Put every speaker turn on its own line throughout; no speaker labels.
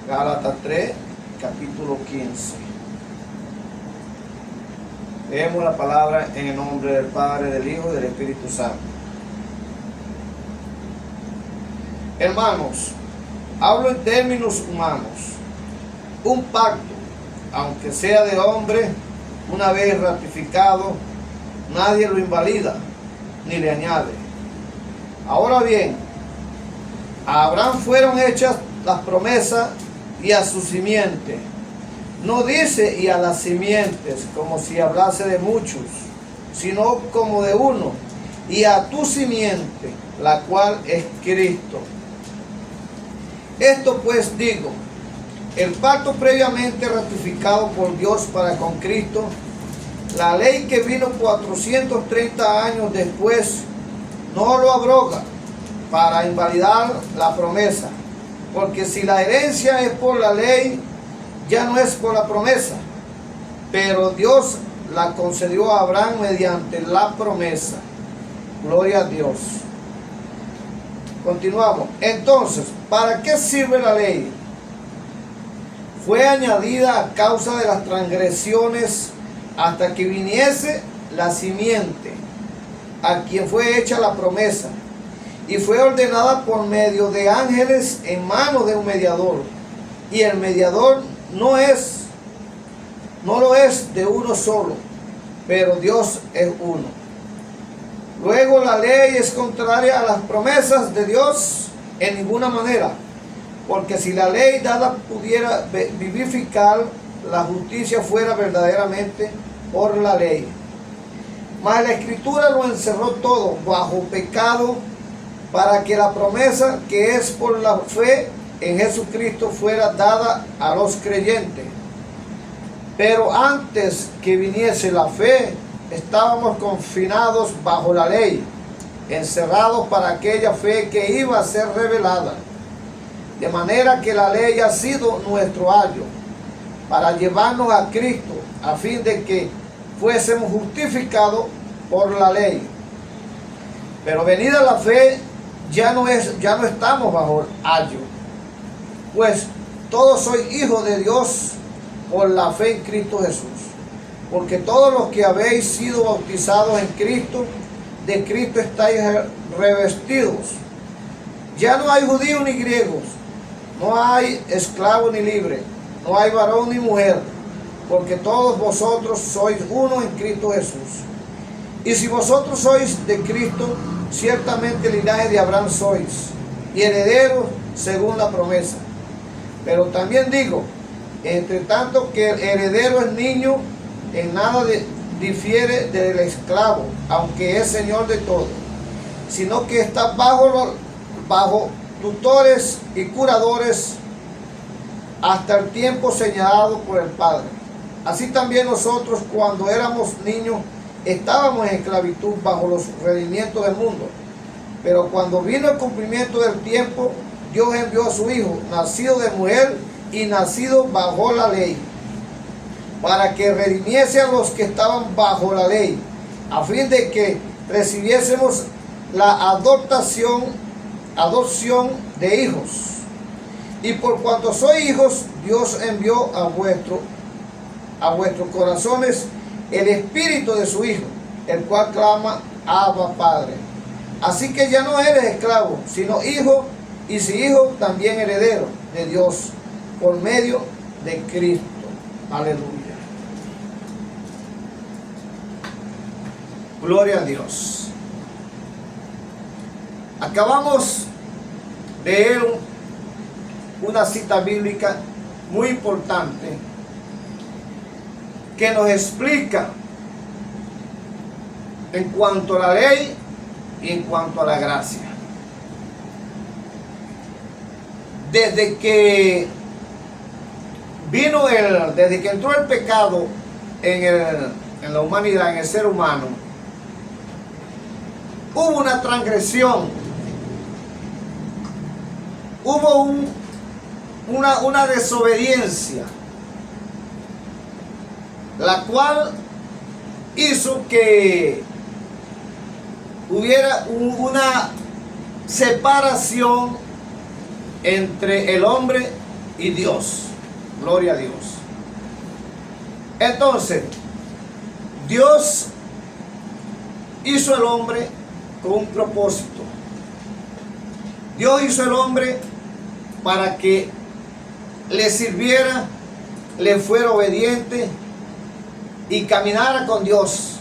Gálatas 3, capítulo 15. Leemos la palabra en el nombre del Padre, del Hijo y del Espíritu Santo. Hermanos, hablo en términos humanos. Un pacto, aunque sea de hombre, una vez ratificado, nadie lo invalida ni le añade. Ahora bien, a Abraham fueron hechas las promesas y a su simiente. No dice y a las simientes como si hablase de muchos, sino como de uno, y a tu simiente, la cual es Cristo. Esto pues digo, el pacto previamente ratificado por Dios para con Cristo, la ley que vino 430 años después, no lo abroga para invalidar la promesa, porque si la herencia es por la ley, ya no es por la promesa, pero Dios la concedió a Abraham mediante la promesa. Gloria a Dios. Continuamos. Entonces, ¿para qué sirve la ley? Fue añadida a causa de las transgresiones hasta que viniese la simiente, a quien fue hecha la promesa, y fue ordenada por medio de ángeles en manos de un mediador, y el mediador no lo es de uno solo, pero Dios es uno. Luego la ley es contraria a las promesas de Dios en ninguna manera, porque si la ley dada pudiera vivificar, la justicia fuera verdaderamente por la ley. Mas la Escritura lo encerró todo bajo pecado, para que la promesa que es por la fe en Jesucristo fuera dada a los creyentes. Pero antes que viniese la fe, estábamos confinados bajo la ley, encerrados para aquella fe que iba a ser revelada. De manera que la ley ha sido nuestro ayo para llevarnos a Cristo, a fin de que fuésemos justificados por la ley. Pero venida la fe, ya no estamos bajo ayo, pues todos sois hijos de Dios por la fe en Cristo Jesús. Porque todos los que habéis sido bautizados en Cristo, de Cristo estáis revestidos. Ya no hay judíos ni griegos, no hay esclavo ni libre, no hay varón ni mujer, porque todos vosotros sois uno en Cristo Jesús. Y si vosotros sois de Cristo, ciertamente linaje de Abraham sois, y herederos según la promesa. Pero también digo, entre tanto que el heredero es niño, en nada difiere del esclavo, aunque es señor de todo, sino que está bajo tutores y curadores hasta el tiempo señalado por el Padre. Así también nosotros, cuando éramos niños, estábamos en esclavitud bajo los rendimientos del mundo. Pero cuando vino el cumplimiento del tiempo, Dios envió a su Hijo, nacido de mujer y nacido bajo la ley, para que redimiese a los que estaban bajo la ley, a fin de que recibiésemos la adopción de hijos. Y por cuanto sois hijos, Dios envió a vuestros corazones el espíritu de su Hijo, el cual clama, Abba, Padre. Así que ya no eres esclavo, sino hijo, y si hijo, también heredero de Dios, por medio de Cristo. Aleluya. Gloria a Dios. Acabamos de leer una cita bíblica muy importante que nos explica en cuanto a la ley y en cuanto a la gracia. Desde que entró el pecado en la humanidad, en el ser humano, hubo una transgresión, hubo una desobediencia, la cual hizo que hubiera una separación entre el hombre y Dios. Gloria a Dios. Entonces, Dios hizo al hombre con un propósito. Dios hizo al hombre para que le sirviera, le fuera obediente y caminara con Dios.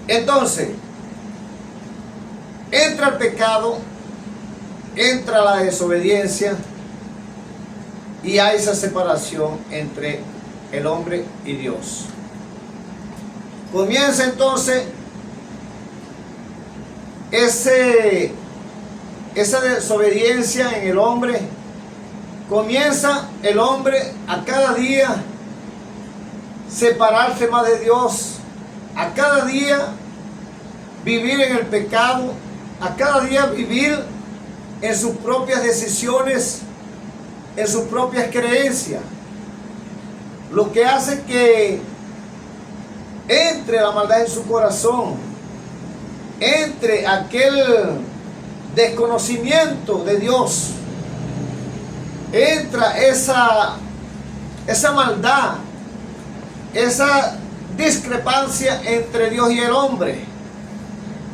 Entonces, entra el pecado, entra la desobediencia y hay esa separación entre el hombre y Dios. Comienza entonces esa desobediencia en el hombre. Comienza el hombre a cada día separarse más de Dios, a cada día vivir en el pecado, a cada día vivir en sus propias decisiones, en sus propias creencias, lo que hace que entre la maldad en su corazón, entre aquel desconocimiento de Dios, entra esa maldad, esa discrepancia entre Dios y el hombre,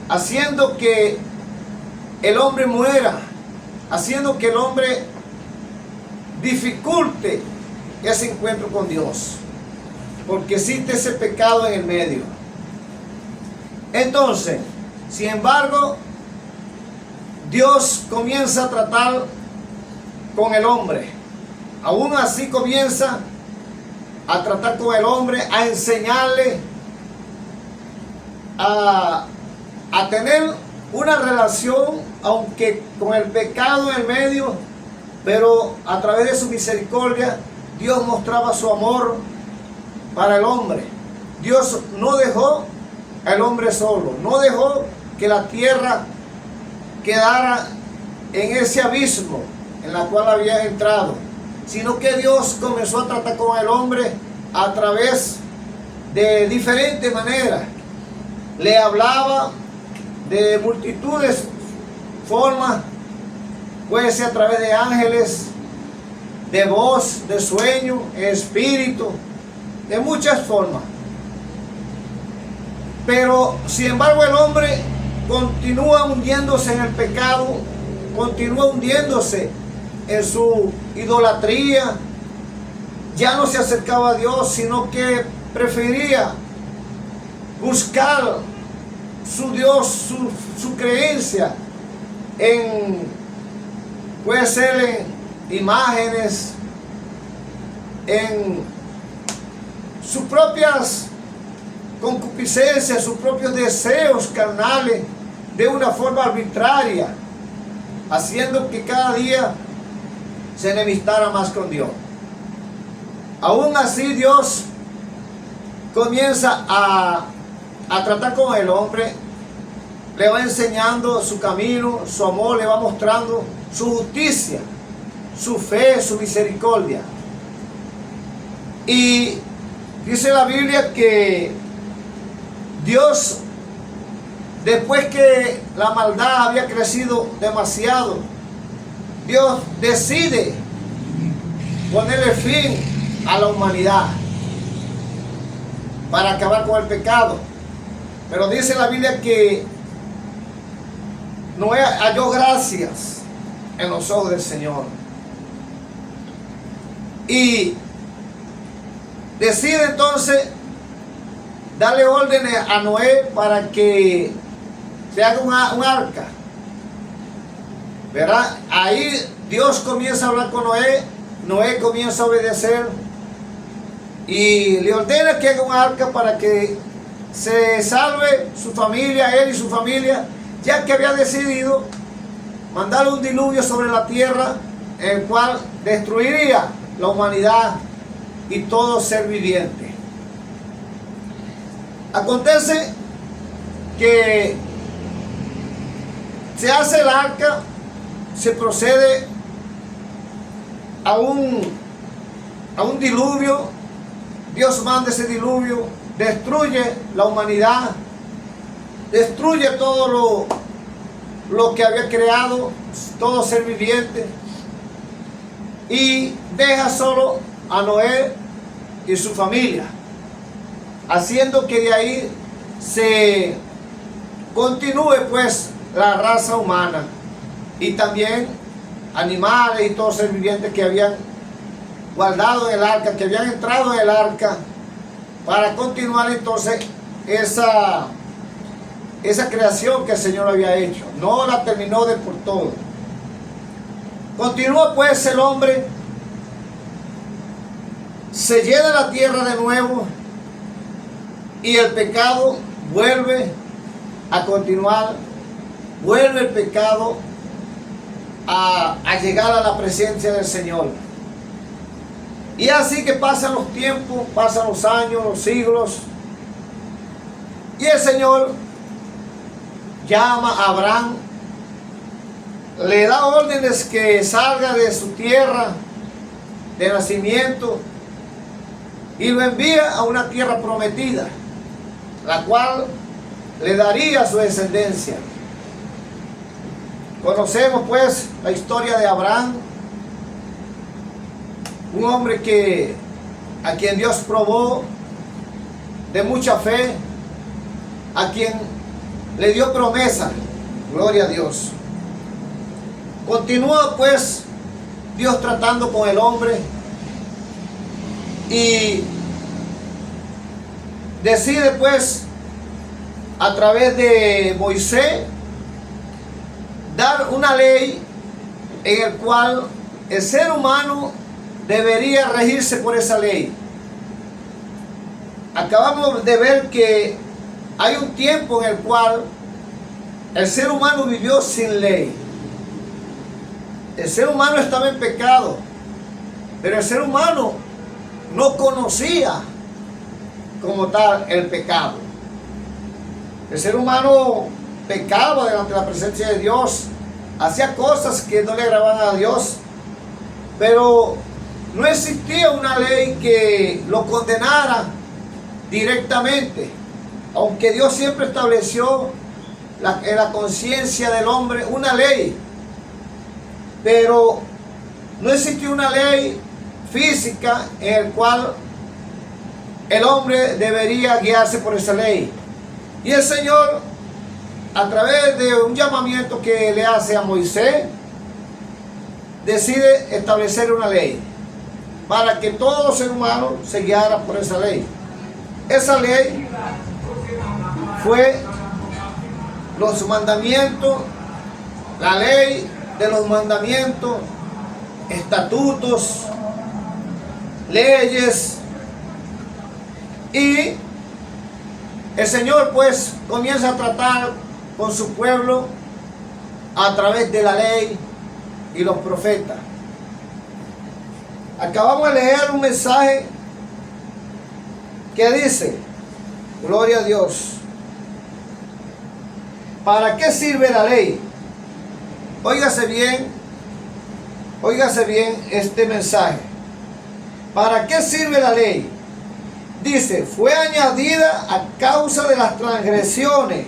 haciendo que el hombre muera, haciendo que el hombre dificulte ese encuentro con Dios, porque existe ese pecado en el medio. Entonces, sin embargo, Dios comienza a tratar con el hombre. Aún así comienza a tratar con el hombre, a enseñarle a tener una relación, aunque con el pecado en el medio, pero a través de su misericordia, Dios mostraba su amor para el hombre. Dios no dejó al hombre solo, no dejó que la tierra quedara en ese abismo en la cual había entrado, sino que Dios comenzó a tratar con el hombre a través de diferentes maneras. Le hablaba de multitudes formas, puede ser a través de ángeles, de voz, de sueño, espíritu, de muchas formas. Pero sin embargo el hombre continúa hundiéndose en el pecado, continúa hundiéndose en su idolatría. Ya no se acercaba a Dios, sino que prefería buscar su Dios, su creencia puede ser en imágenes, en sus propias concupiscencias, sus propios deseos carnales, de una forma arbitraria, haciendo que cada día se enemistara más con Dios. Aún así Dios comienza a tratar con el hombre, le va enseñando su camino, su amor, le va mostrando su justicia, su fe, su misericordia. Y dice la Biblia que Dios, después que la maldad había crecido demasiado, Dios decide ponerle fin a la humanidad para acabar con el pecado. Pero dice la Biblia que Noé halló gracias en los ojos del Señor. Y decide entonces darle órdenes a Noé para que se haga un arca. ¿Verdad? Ahí Dios comienza a hablar con Noé. Noé comienza a obedecer y le ordena que haga un arca para que se salve su familia, él y su familia, ya que había decidido mandar un diluvio sobre la tierra, el cual destruiría la humanidad y todo ser viviente. Acontece que se hace el arca, se procede a un diluvio. Dios manda ese diluvio, destruye la humanidad, destruye todo lo que había creado, todo ser viviente, y deja solo a Noé y su familia, haciendo que de ahí se continúe pues la raza humana y también animales y todo ser viviente que habían guardado en el arca, que habían entrado en el arca, para continuar entonces esa creación que el Señor había hecho. No la terminó de por todo. Continúa pues el hombre, se llena la tierra de nuevo y el pecado vuelve a continuar, vuelve el pecado a llegar a la presencia del Señor. Y así que pasan los tiempos, pasan los años, los siglos, y el Señor llama a Abraham, le da órdenes que salga de su tierra de nacimiento y lo envía a una tierra prometida, la cual le daría a su descendencia. Conocemos pues la historia de Abraham, un hombre a quien Dios probó de mucha fe, a quien le dio promesa. Gloria a Dios. Continúa pues Dios tratando con el hombre y decide pues a través de Moisés dar una ley en el cual el ser humano debería regirse por esa ley. Acabamos de ver que hay un tiempo en el cual el ser humano vivió sin ley. El ser humano estaba en pecado, pero el ser humano no conocía como tal el pecado. El ser humano pecaba delante de la presencia de Dios, hacía cosas que no le agradaban a Dios, pero no existía una ley que lo condenara directamente, aunque Dios siempre estableció en la conciencia del hombre una ley, pero no existía una ley física en la cual el hombre debería guiarse por esa ley. Y el Señor, a través de un llamamiento que le hace a Moisés, decide establecer una ley para que todo ser humano se guiara por esa ley. Esa ley fue los mandamientos, la ley de los mandamientos, estatutos, leyes, y el Señor pues comienza a tratar con su pueblo a través de la ley y los profetas. Acabamos de leer un mensaje que dice, gloria a Dios, ¿para qué sirve la ley? Óigase bien este mensaje. ¿Para qué sirve la ley? Dice, fue añadida a causa de las transgresiones,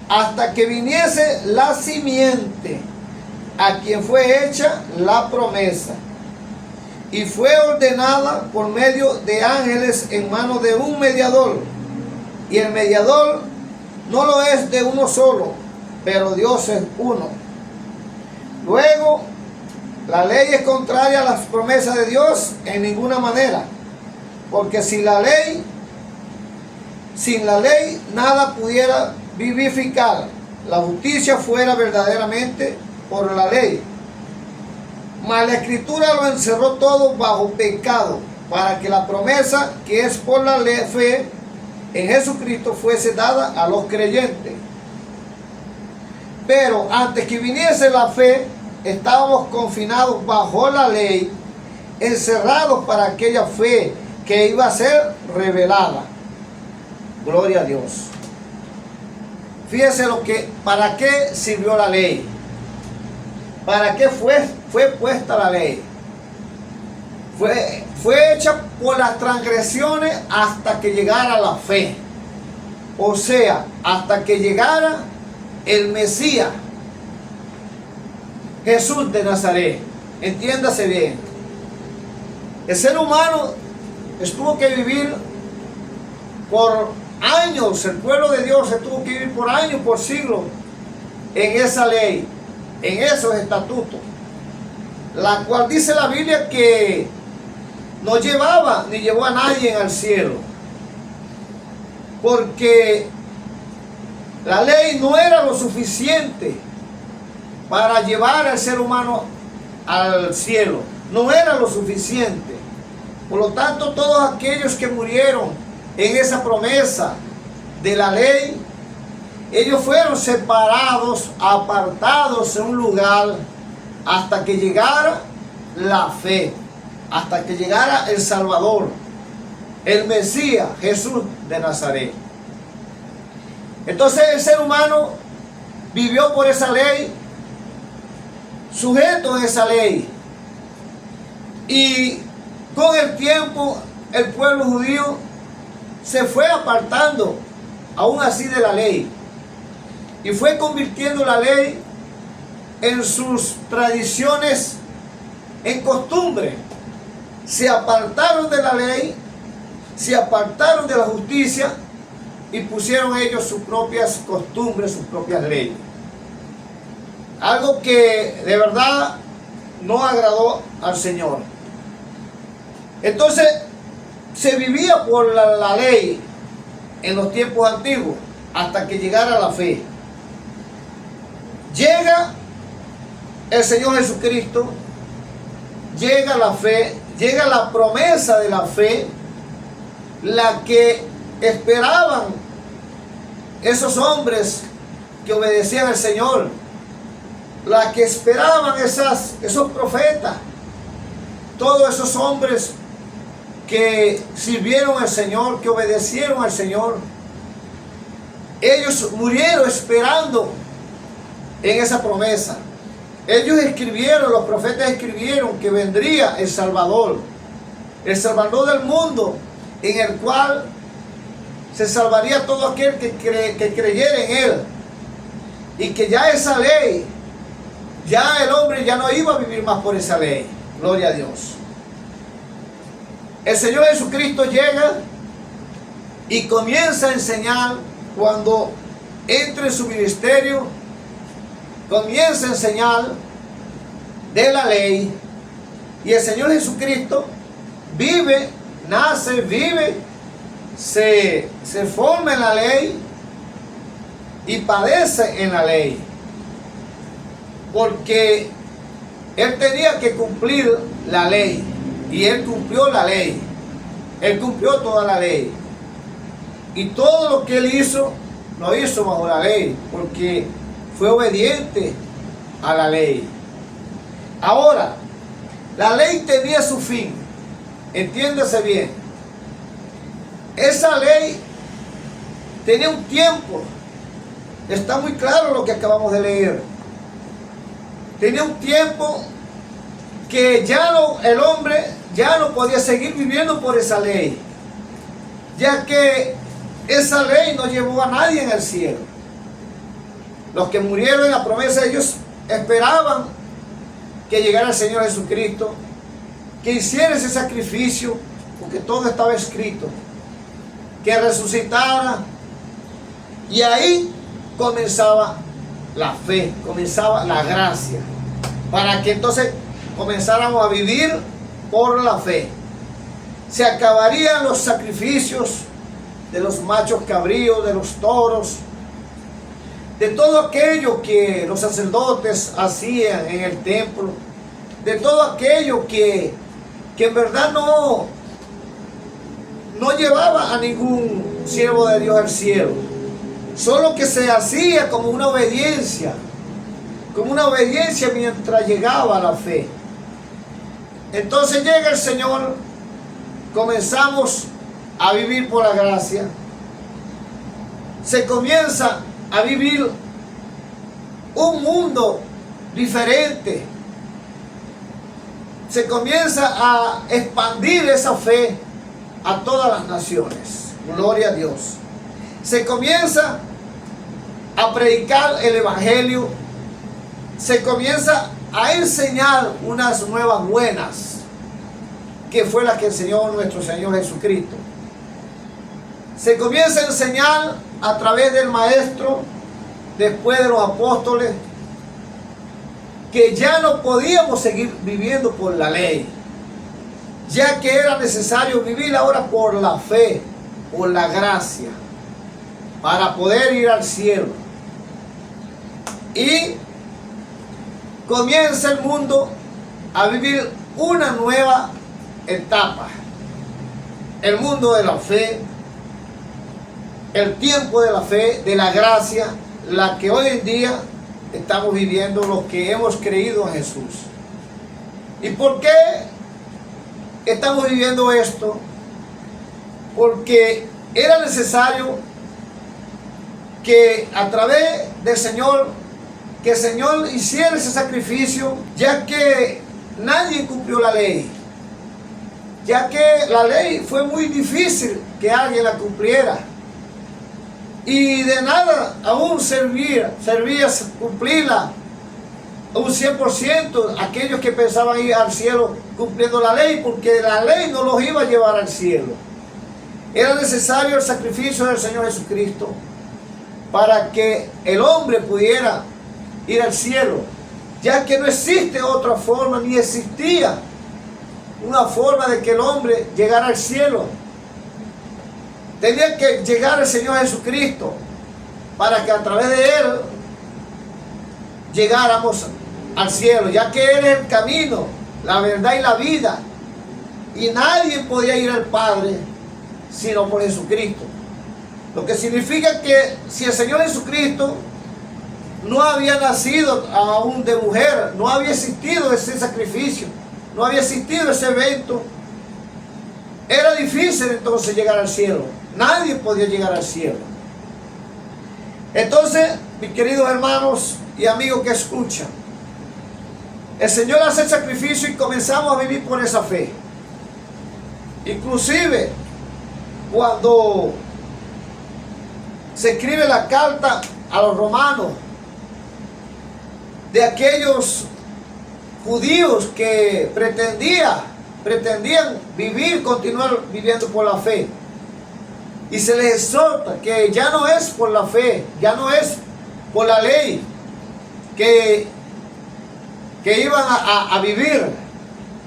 hasta que viniese la simiente, a quien fue hecha la promesa, y fue ordenada por medio de ángeles en manos de un mediador, y el mediador no lo es de uno solo, pero Dios es uno. Luego, la ley es contraria a las promesas de Dios en ninguna manera, porque sin la ley nada pudiera vivificar. La justicia fuera verdaderamente por la ley. Mas la Escritura lo encerró todo bajo pecado, para que la promesa que es por la fe en Jesucristo fuese dada a los creyentes. Pero antes que viniese la fe, estábamos confinados bajo la ley, encerrados para aquella fe que iba a ser revelada. Gloria a Dios. Fíjese para qué sirvió la ley. ¿Para qué fue puesta la ley? Fue hecha por las transgresiones hasta que llegara la fe. O sea, hasta que llegara el Mesías, Jesús de Nazaret. Entiéndase bien. El ser humano tuvo que vivir por años, el pueblo de Dios se tuvo que vivir por años, por siglos, en esa ley, en esos estatutos, la cual dice la Biblia que no llevaba ni llevó a nadie al cielo, porque la ley no era lo suficiente para llevar al ser humano al cielo, no era lo suficiente. Por lo tanto, todos aquellos que murieron en esa promesa de la ley, ellos fueron separados, apartados en un lugar hasta que llegara la fe, hasta que llegara el Salvador, el Mesías, Jesús de Nazaret. Entonces el ser humano vivió por esa ley, sujeto a esa ley, y con el tiempo el pueblo judío se fue apartando aún así de la ley y fue convirtiendo la ley en sus tradiciones, en costumbre. Se apartaron de la ley, se apartaron de la justicia y pusieron ellos sus propias costumbres, sus propias leyes. Algo que de verdad no agradó al Señor. Entonces se vivía por la ley en los tiempos antiguos hasta que llegara la fe. Llega el Señor Jesucristo, llega la fe, llega la promesa de la fe, la que esperaban esos hombres que obedecían al Señor, la que esperaban esos profetas, todos esos hombres que sirvieron al Señor, que obedecieron al Señor. Ellos murieron esperando en esa promesa. Ellos escribieron, los profetas escribieron que vendría el Salvador del mundo, en el cual se salvaría todo aquel que creyera en Él, y que ya esa ley, ya el hombre ya no iba a vivir más por esa ley. Gloria a Dios. El Señor Jesucristo llega y comienza a enseñar. Cuando entra en su ministerio, comienza a enseñar de la ley. Y el Señor Jesucristo vive, nace, vive, se forma en la ley y padece en la ley, porque Él tenía que cumplir la ley, y Él cumplió la ley. Él cumplió toda la ley, y todo lo que Él hizo, lo hizo bajo la ley, porque fue obediente a la ley. Ahora, la ley tenía su fin. Entiéndase bien. Esa ley tenía un tiempo. Está muy claro lo que acabamos de leer. Tenía un tiempo que ya no, el hombre ya no podía seguir viviendo por esa ley, ya que esa ley no llevó a nadie en el cielo. Los que murieron en la promesa, ellos esperaban que llegara el Señor Jesucristo, que hiciera ese sacrificio, porque todo estaba escrito, que resucitara, y ahí comenzaba la fe, comenzaba la gracia, para que entonces comenzáramos a vivir por la fe. Se acabarían los sacrificios de los machos cabríos, de los toros, de todo aquello que los sacerdotes hacían en el templo, de todo aquello que en verdad no llevaba a ningún siervo de Dios al cielo, solo que se hacía como una obediencia mientras llegaba la fe. Entonces llega el Señor, comenzamos a vivir por la gracia, se comienza a vivir un mundo diferente, se comienza a expandir esa fe a todas las naciones. Gloria a Dios. Se comienza a predicar el evangelio, se comienza a enseñar unas nuevas buenas, que fue la que enseñó nuestro Señor Jesucristo. Se comienza a enseñar a través del maestro, después de los apóstoles, que ya no podíamos seguir viviendo por la ley, ya que era necesario vivir ahora por la fe, por la gracia, para poder ir al cielo. Y comienza el mundo a vivir una nueva etapa, el mundo de la fe, el tiempo de la fe, de la gracia, la que hoy en día estamos viviendo los que hemos creído en Jesús. ¿Y por qué estamos viviendo esto? Porque era necesario que a través del Señor, que el Señor hiciera ese sacrificio, ya que nadie cumplió la ley, ya que la ley fue muy difícil que alguien la cumpliera. Y de nada aún servía cumplirla un 100% aquellos que pensaban ir al cielo cumpliendo la ley, porque la ley no los iba a llevar al cielo. Era necesario el sacrificio del Señor Jesucristo para que el hombre pudiera ir al cielo, ya que no existe otra forma, ni existía una forma de que el hombre llegara al cielo. Tenía que llegar el Señor Jesucristo para que a través de Él llegáramos al cielo, ya que Él es el camino, la verdad y la vida. Y nadie podía ir al Padre sino por Jesucristo. Lo que significa que si el Señor Jesucristo no había nacido aún de mujer, no había existido ese sacrificio, no había existido ese evento, era difícil entonces llegar al cielo. Nadie podía llegar al cielo. Entonces, mis queridos hermanos y amigos que escuchan, el Señor hace el sacrificio y comenzamos a vivir por esa fe. Inclusive, cuando se escribe la carta a los romanos, de aquellos judíos que pretendían vivir, continuar viviendo por la fe. Y se les exhorta que ya no es por la fe, ya no es por la ley que iban a vivir.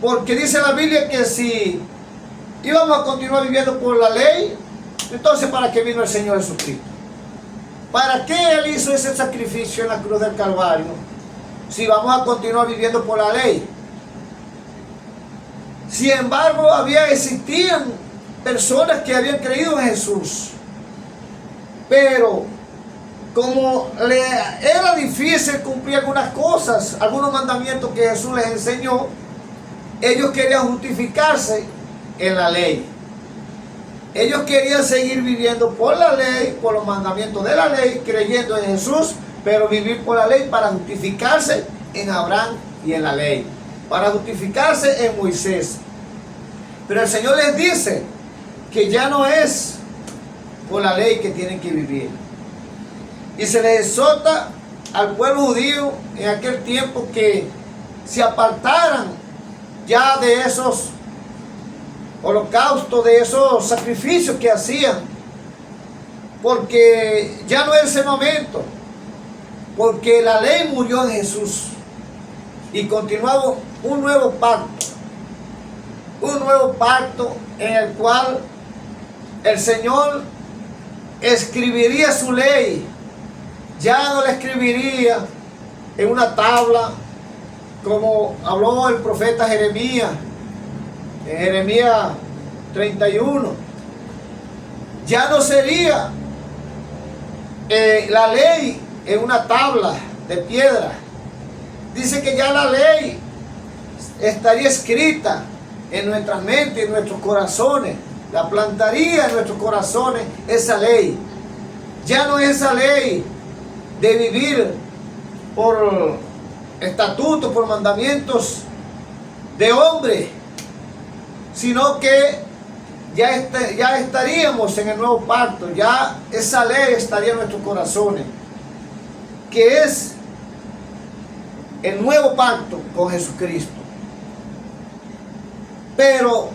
Porque dice la Biblia que si íbamos a continuar viviendo por la ley, entonces ¿para qué vino el Señor Jesucristo? ¿Para qué Él hizo ese sacrificio en la cruz del Calvario si vamos a continuar viviendo por la ley? Sin embargo, existían personas que habían creído en Jesús, pero como era difícil cumplir algunas cosas, algunos mandamientos que Jesús les enseñó, ellos querían justificarse en la ley. Ellos querían seguir viviendo por la ley, por los mandamientos de la ley, creyendo en Jesús, pero vivir por la ley para justificarse en Abraham y en la ley, para justificarse en Moisés. Pero el Señor les dice que ya no es por la ley que tienen que vivir. Y se les exhorta al pueblo judío en aquel tiempo que se apartaran ya de esos holocaustos, de esos sacrificios que hacían, porque ya no es ese momento, porque la ley murió en Jesús y continuaba un nuevo pacto en el cual el Señor escribiría su ley. Ya no la escribiría en una tabla como habló el profeta Jeremías en Jeremías 31. Ya no sería la ley en una tabla de piedra. Dice que ya la ley estaría escrita en nuestras mentes, en nuestros corazones. La plantaría en nuestros corazones esa ley. Ya no es esa ley de vivir por estatutos, por mandamientos de hombre, sino que ya estaríamos en el nuevo pacto. Ya esa ley estaría en nuestros corazones. que es el nuevo pacto con Jesucristo. Pero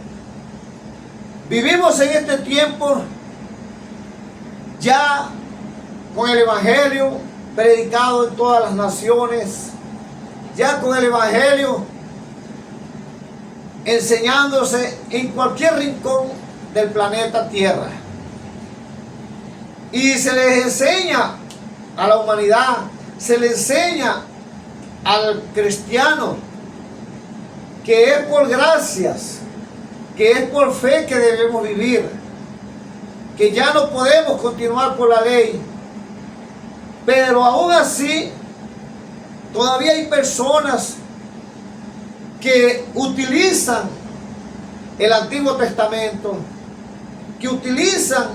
vivimos en este tiempo ya con el Evangelio predicado en todas las naciones, ya con el Evangelio enseñándose en cualquier rincón del planeta Tierra. Y se les enseña a la humanidad, se le enseña al cristiano que es por gracias, que es por fe que debemos vivir, que ya no podemos continuar por la ley. Pero aún así, todavía hay personas que utilizan el Antiguo Testamento, que utilizan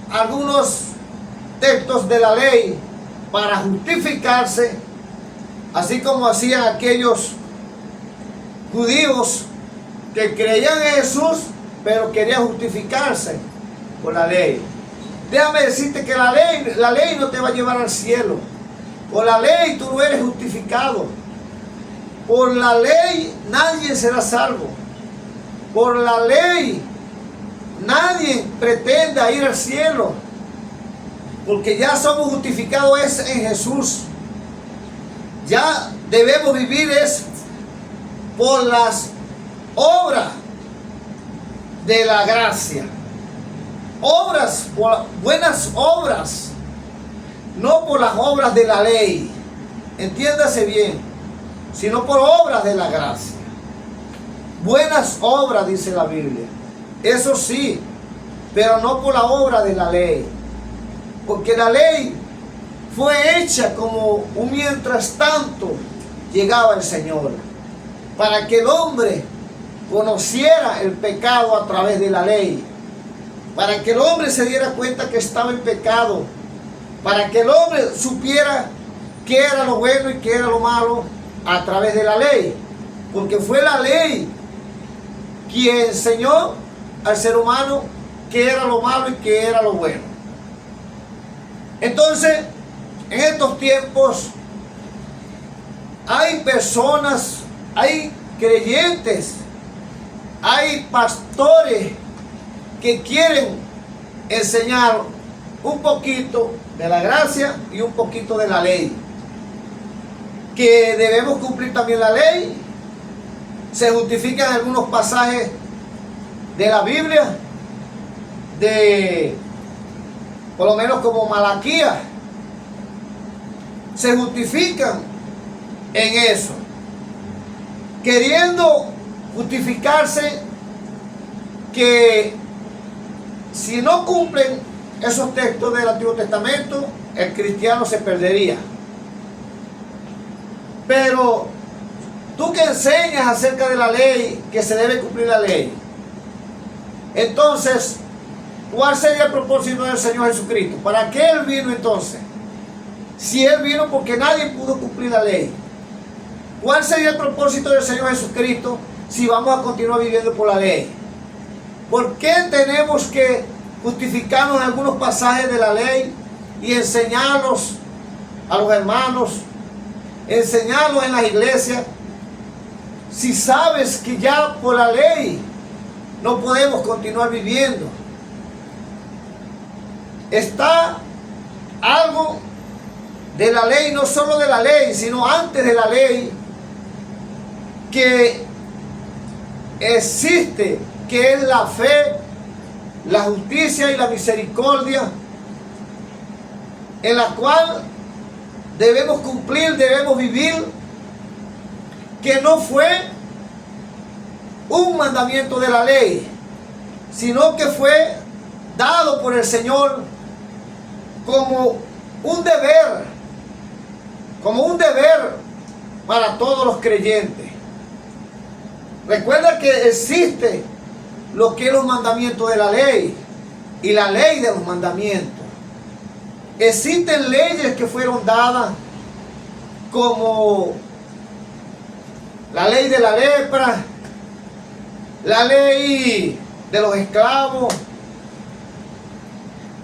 algunos textos de la ley para justificarse, así como hacían aquellos judíos que creían en Jesús, pero querían justificarse por la ley. Déjame decirte que la ley no te va a llevar al cielo. Por la ley tú no eres justificado. Por la ley nadie será salvo. Por la ley nadie pretende ir al cielo, porque ya somos justificados en Jesús. Ya debemos vivir por las obras de la gracia. Obras, por buenas obras, no por las obras de la ley, entiéndase bien, sino por obras de la gracia. Buenas obras, dice la Biblia, eso sí, pero no por la obra de la ley, porque la ley fue hecha como un mientras tanto llegaba el Señor, para que el hombre conociera el pecado a través de la ley, para que el hombre se diera cuenta que estaba en pecado, para que el hombre supiera qué era lo bueno y qué era lo malo a través de la ley, porque fue la ley quien enseñó al ser humano qué era lo malo y qué era lo bueno. Entonces, en estos tiempos hay personas, hay creyentes, hay pastores que quieren enseñar un poquito de la gracia y un poquito de la ley, que debemos cumplir también la ley. Se justifican algunos pasajes de la Biblia, por lo menos como Malaquías, se justifican en eso, queriendo justificarse que si no cumplen esos textos del Antiguo Testamento, el cristiano se perdería. Pero tú que enseñas acerca de la ley, que se debe cumplir la ley, entonces, ¿cuál sería el propósito del Señor Jesucristo? ¿Para qué Él vino entonces? Si Él vino porque nadie pudo cumplir la ley, ¿cuál sería el propósito del Señor Jesucristo si vamos a continuar viviendo por la ley? ¿Por qué tenemos que justificarnos en algunos pasajes de la ley y enseñarlos a los hermanos, enseñarlos en las iglesias, si sabes que ya por la ley no podemos continuar viviendo? Está algo de la ley, no solo de la ley, sino antes de la ley, que existe, que es la fe, la justicia y la misericordia, en la cual debemos cumplir, debemos vivir, que no fue un mandamiento de la ley, sino que fue dado por el Señor como un deber para todos los creyentes. Recuerda que existe lo que es los mandamientos de la ley y la ley de los mandamientos. Existen leyes que fueron dadas, como la ley de la lepra, la ley de los esclavos,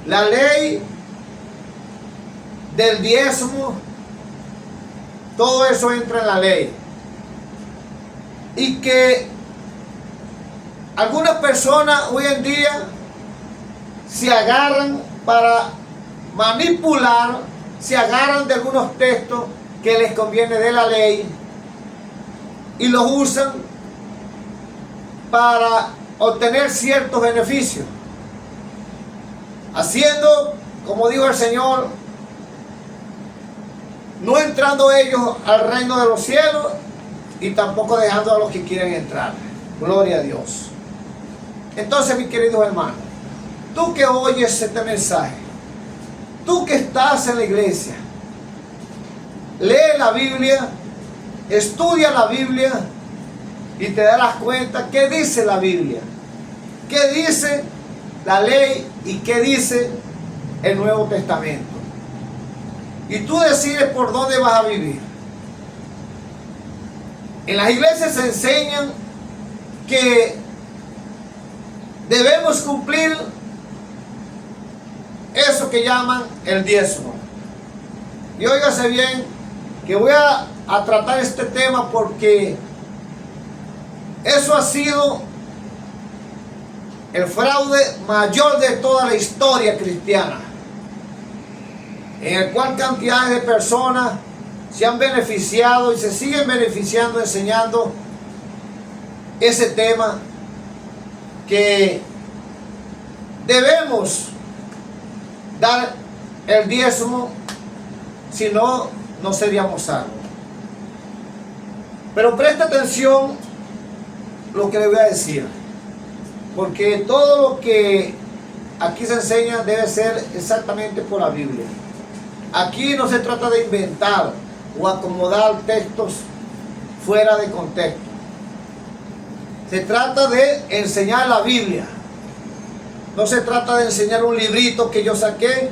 la ley del diezmo, Todo eso entra en la ley. Y que algunas personas hoy en día se agarran para manipular, se agarran de algunos textos que les conviene de la ley y los usan para obtener ciertos beneficios, haciendo, como dijo el Señor, no entrando ellos al reino de los cielos y tampoco dejando a los que quieren entrar. Gloria a Dios. Entonces, mis queridos hermanos, tú que oyes este mensaje, tú que estás en la iglesia, lee la Biblia, estudia la Biblia y te darás cuenta qué dice la Biblia, qué dice la ley y qué dice el Nuevo Testamento. Y tú decides por dónde vas a vivir. En las iglesias se enseñan que debemos cumplir eso que llaman el diezmo. Y óigase bien que voy a tratar este tema porque eso ha sido el fraude mayor de toda la historia cristiana, en el cual cantidades de personas se han beneficiado y se siguen beneficiando enseñando ese tema, que debemos dar el diezmo, si no, no seríamos salvos. Pero presta atención lo que le voy a decir, porque todo lo que aquí se enseña debe ser exactamente por la Biblia. Aquí no se trata de inventar o acomodar textos fuera de contexto. Se trata de enseñar la Biblia. No se trata de enseñar un librito que yo saqué,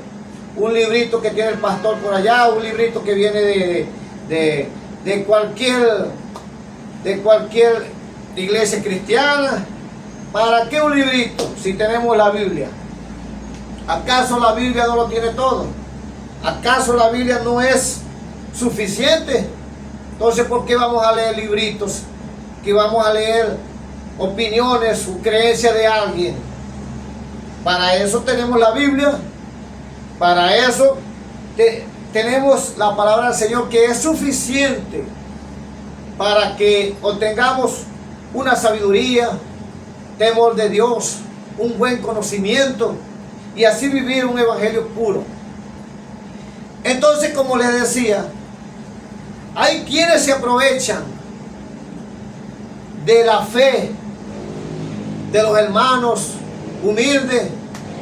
un librito que tiene el pastor por allá, un librito que viene de cualquier iglesia cristiana. ¿Para qué un librito si tenemos la Biblia? ¿Acaso la Biblia no lo tiene todo? ¿Acaso la Biblia no es suficiente? Entonces, ¿por qué vamos a leer libritos? ¿Que vamos a leer opiniones o creencias de alguien? Para eso tenemos la Biblia. Para eso tenemos la palabra del Señor, que es suficiente para que obtengamos una sabiduría, temor de Dios, un buen conocimiento y así vivir un evangelio puro. Entonces, como les decía, hay quienes se aprovechan de la fe de los hermanos humildes,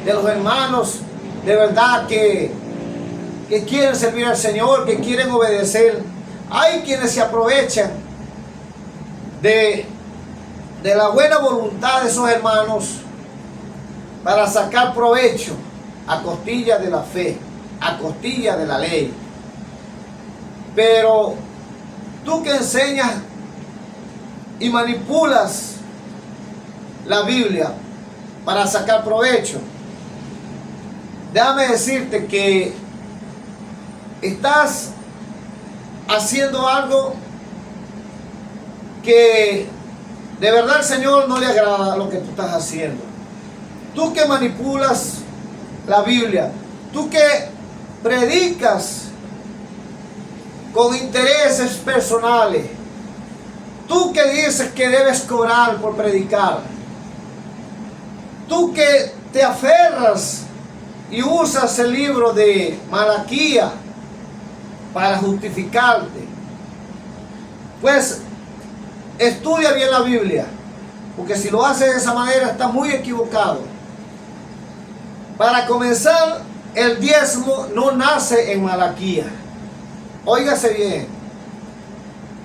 de los hermanos de verdad que quieren servir al Señor, que quieren obedecer. Hay quienes se aprovechan de la buena voluntad de esos hermanos para sacar provecho a costilla de la fe, a costilla de la ley. Pero tú que enseñas y manipulas la Biblia para sacar provecho, déjame decirte que estás haciendo algo que de verdad al Señor no le agrada lo que tú estás haciendo. Tú que manipulas la Biblia, tú que predicas con intereses personales, tú que dices que debes cobrar por predicar, tú que te aferras y usas el libro de Malaquías para justificarte, pues estudia bien la Biblia, porque si lo haces de esa manera estás muy equivocado. Para comenzar, el diezmo no nace en Malaquías. Óigase bien,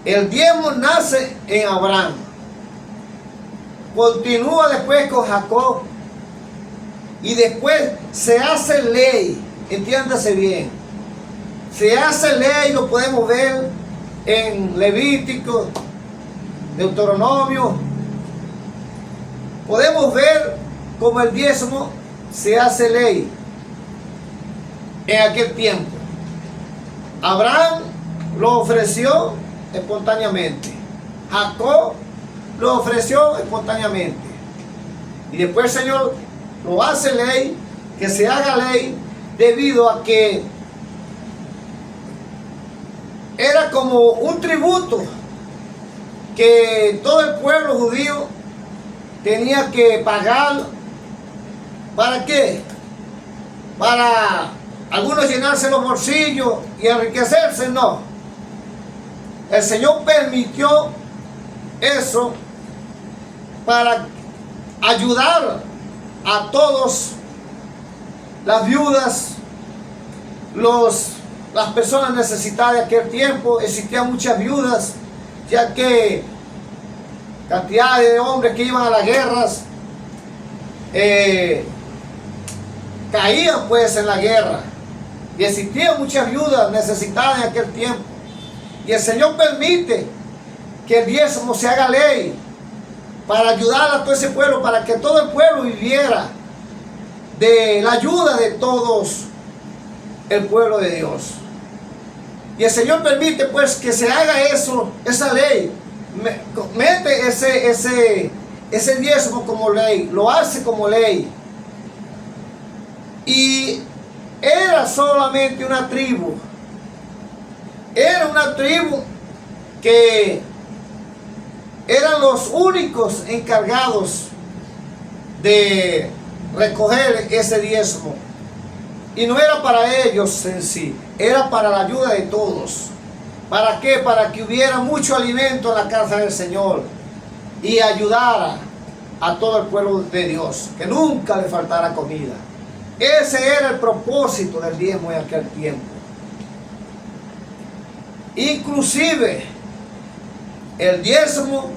el diezmo nace en Abraham, continúa después con Jacob y después se hace ley. Entiéndase bien, se hace ley, lo podemos ver en Levítico, Deuteronomio. Podemos ver cómo el diezmo se hace ley en aquel tiempo. Abraham lo ofreció espontáneamente. Jacob lo ofreció espontáneamente. Y después el Señor lo hace ley, que se haga ley, debido a que era como un tributo que todo el pueblo judío tenía que pagar. ¿Para qué? Para algunos llenarse los bolsillos y enriquecerse. No. El Señor permitió eso para ayudar a todos, las viudas, las personas necesitadas de aquel tiempo. Existían muchas viudas, ya que cantidad de hombres que iban a las guerras caían pues en la guerra, y existían muchas viudas necesitadas en aquel tiempo. Y el Señor permite que el diezmo se haga ley para ayudar a todo ese pueblo, para que todo el pueblo viviera de la ayuda de todos el pueblo de Dios. Y el Señor permite pues que se haga eso, esa ley. Mete ese diezmo como ley, lo hace como ley. Y era solamente una tribu. Era una tribu que eran los únicos encargados de recoger ese diezmo. Y no era para ellos en sí, era para la ayuda de todos. ¿Para qué? Para que hubiera mucho alimento en la casa del Señor y ayudara a todo el pueblo de Dios, que nunca le faltara comida. Ese era el propósito del diezmo en aquel tiempo. Inclusive el diezmo,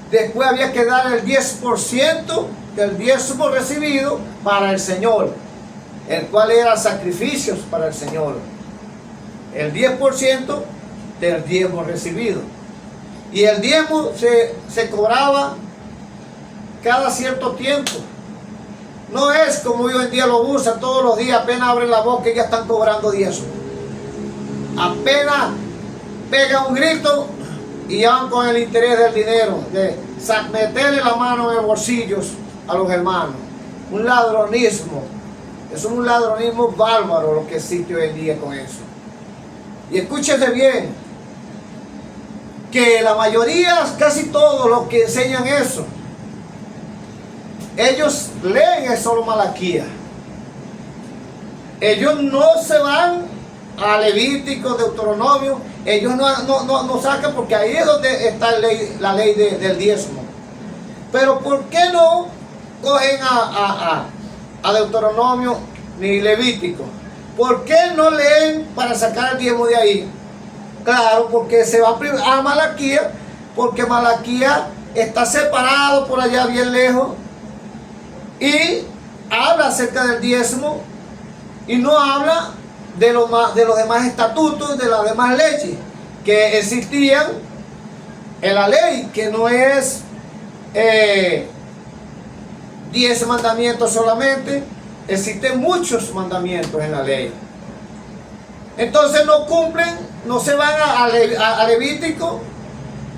después había que dar el 10% del diezmo recibido para el Señor, el cual era sacrificios para el Señor. El 10% del diezmo recibido. Y el diezmo se cobraba cada cierto tiempo. No es como hoy en día lo usan todos los días, apenas abren la boca y ya están cobrando diezmo. Apenas pega un grito y ya van con el interés del dinero, de meterle la mano en los bolsillos a los hermanos. Un ladronismo. Es un ladronismo bárbaro lo que existe hoy en día con eso. Y escúchese bien, que la mayoría, casi todos los que enseñan eso, ellos leen el solo Malaquías. Ellos no se van a Levítico, Deuteronomio. Ellos no sacan, porque ahí es donde está la ley del diezmo. Pero ¿por qué no cogen a Deuteronomio ni Levítico? ¿Por qué no leen para sacar el diezmo de ahí? Claro, porque se va a Malaquías, porque Malaquías está separado por allá bien lejos y habla acerca del diezmo y no habla de los demás estatutos, de las demás leyes que existían en la ley, que no es 10 mandamientos solamente. Existen muchos mandamientos en la ley. Entonces no cumplen, no se van a Levítico,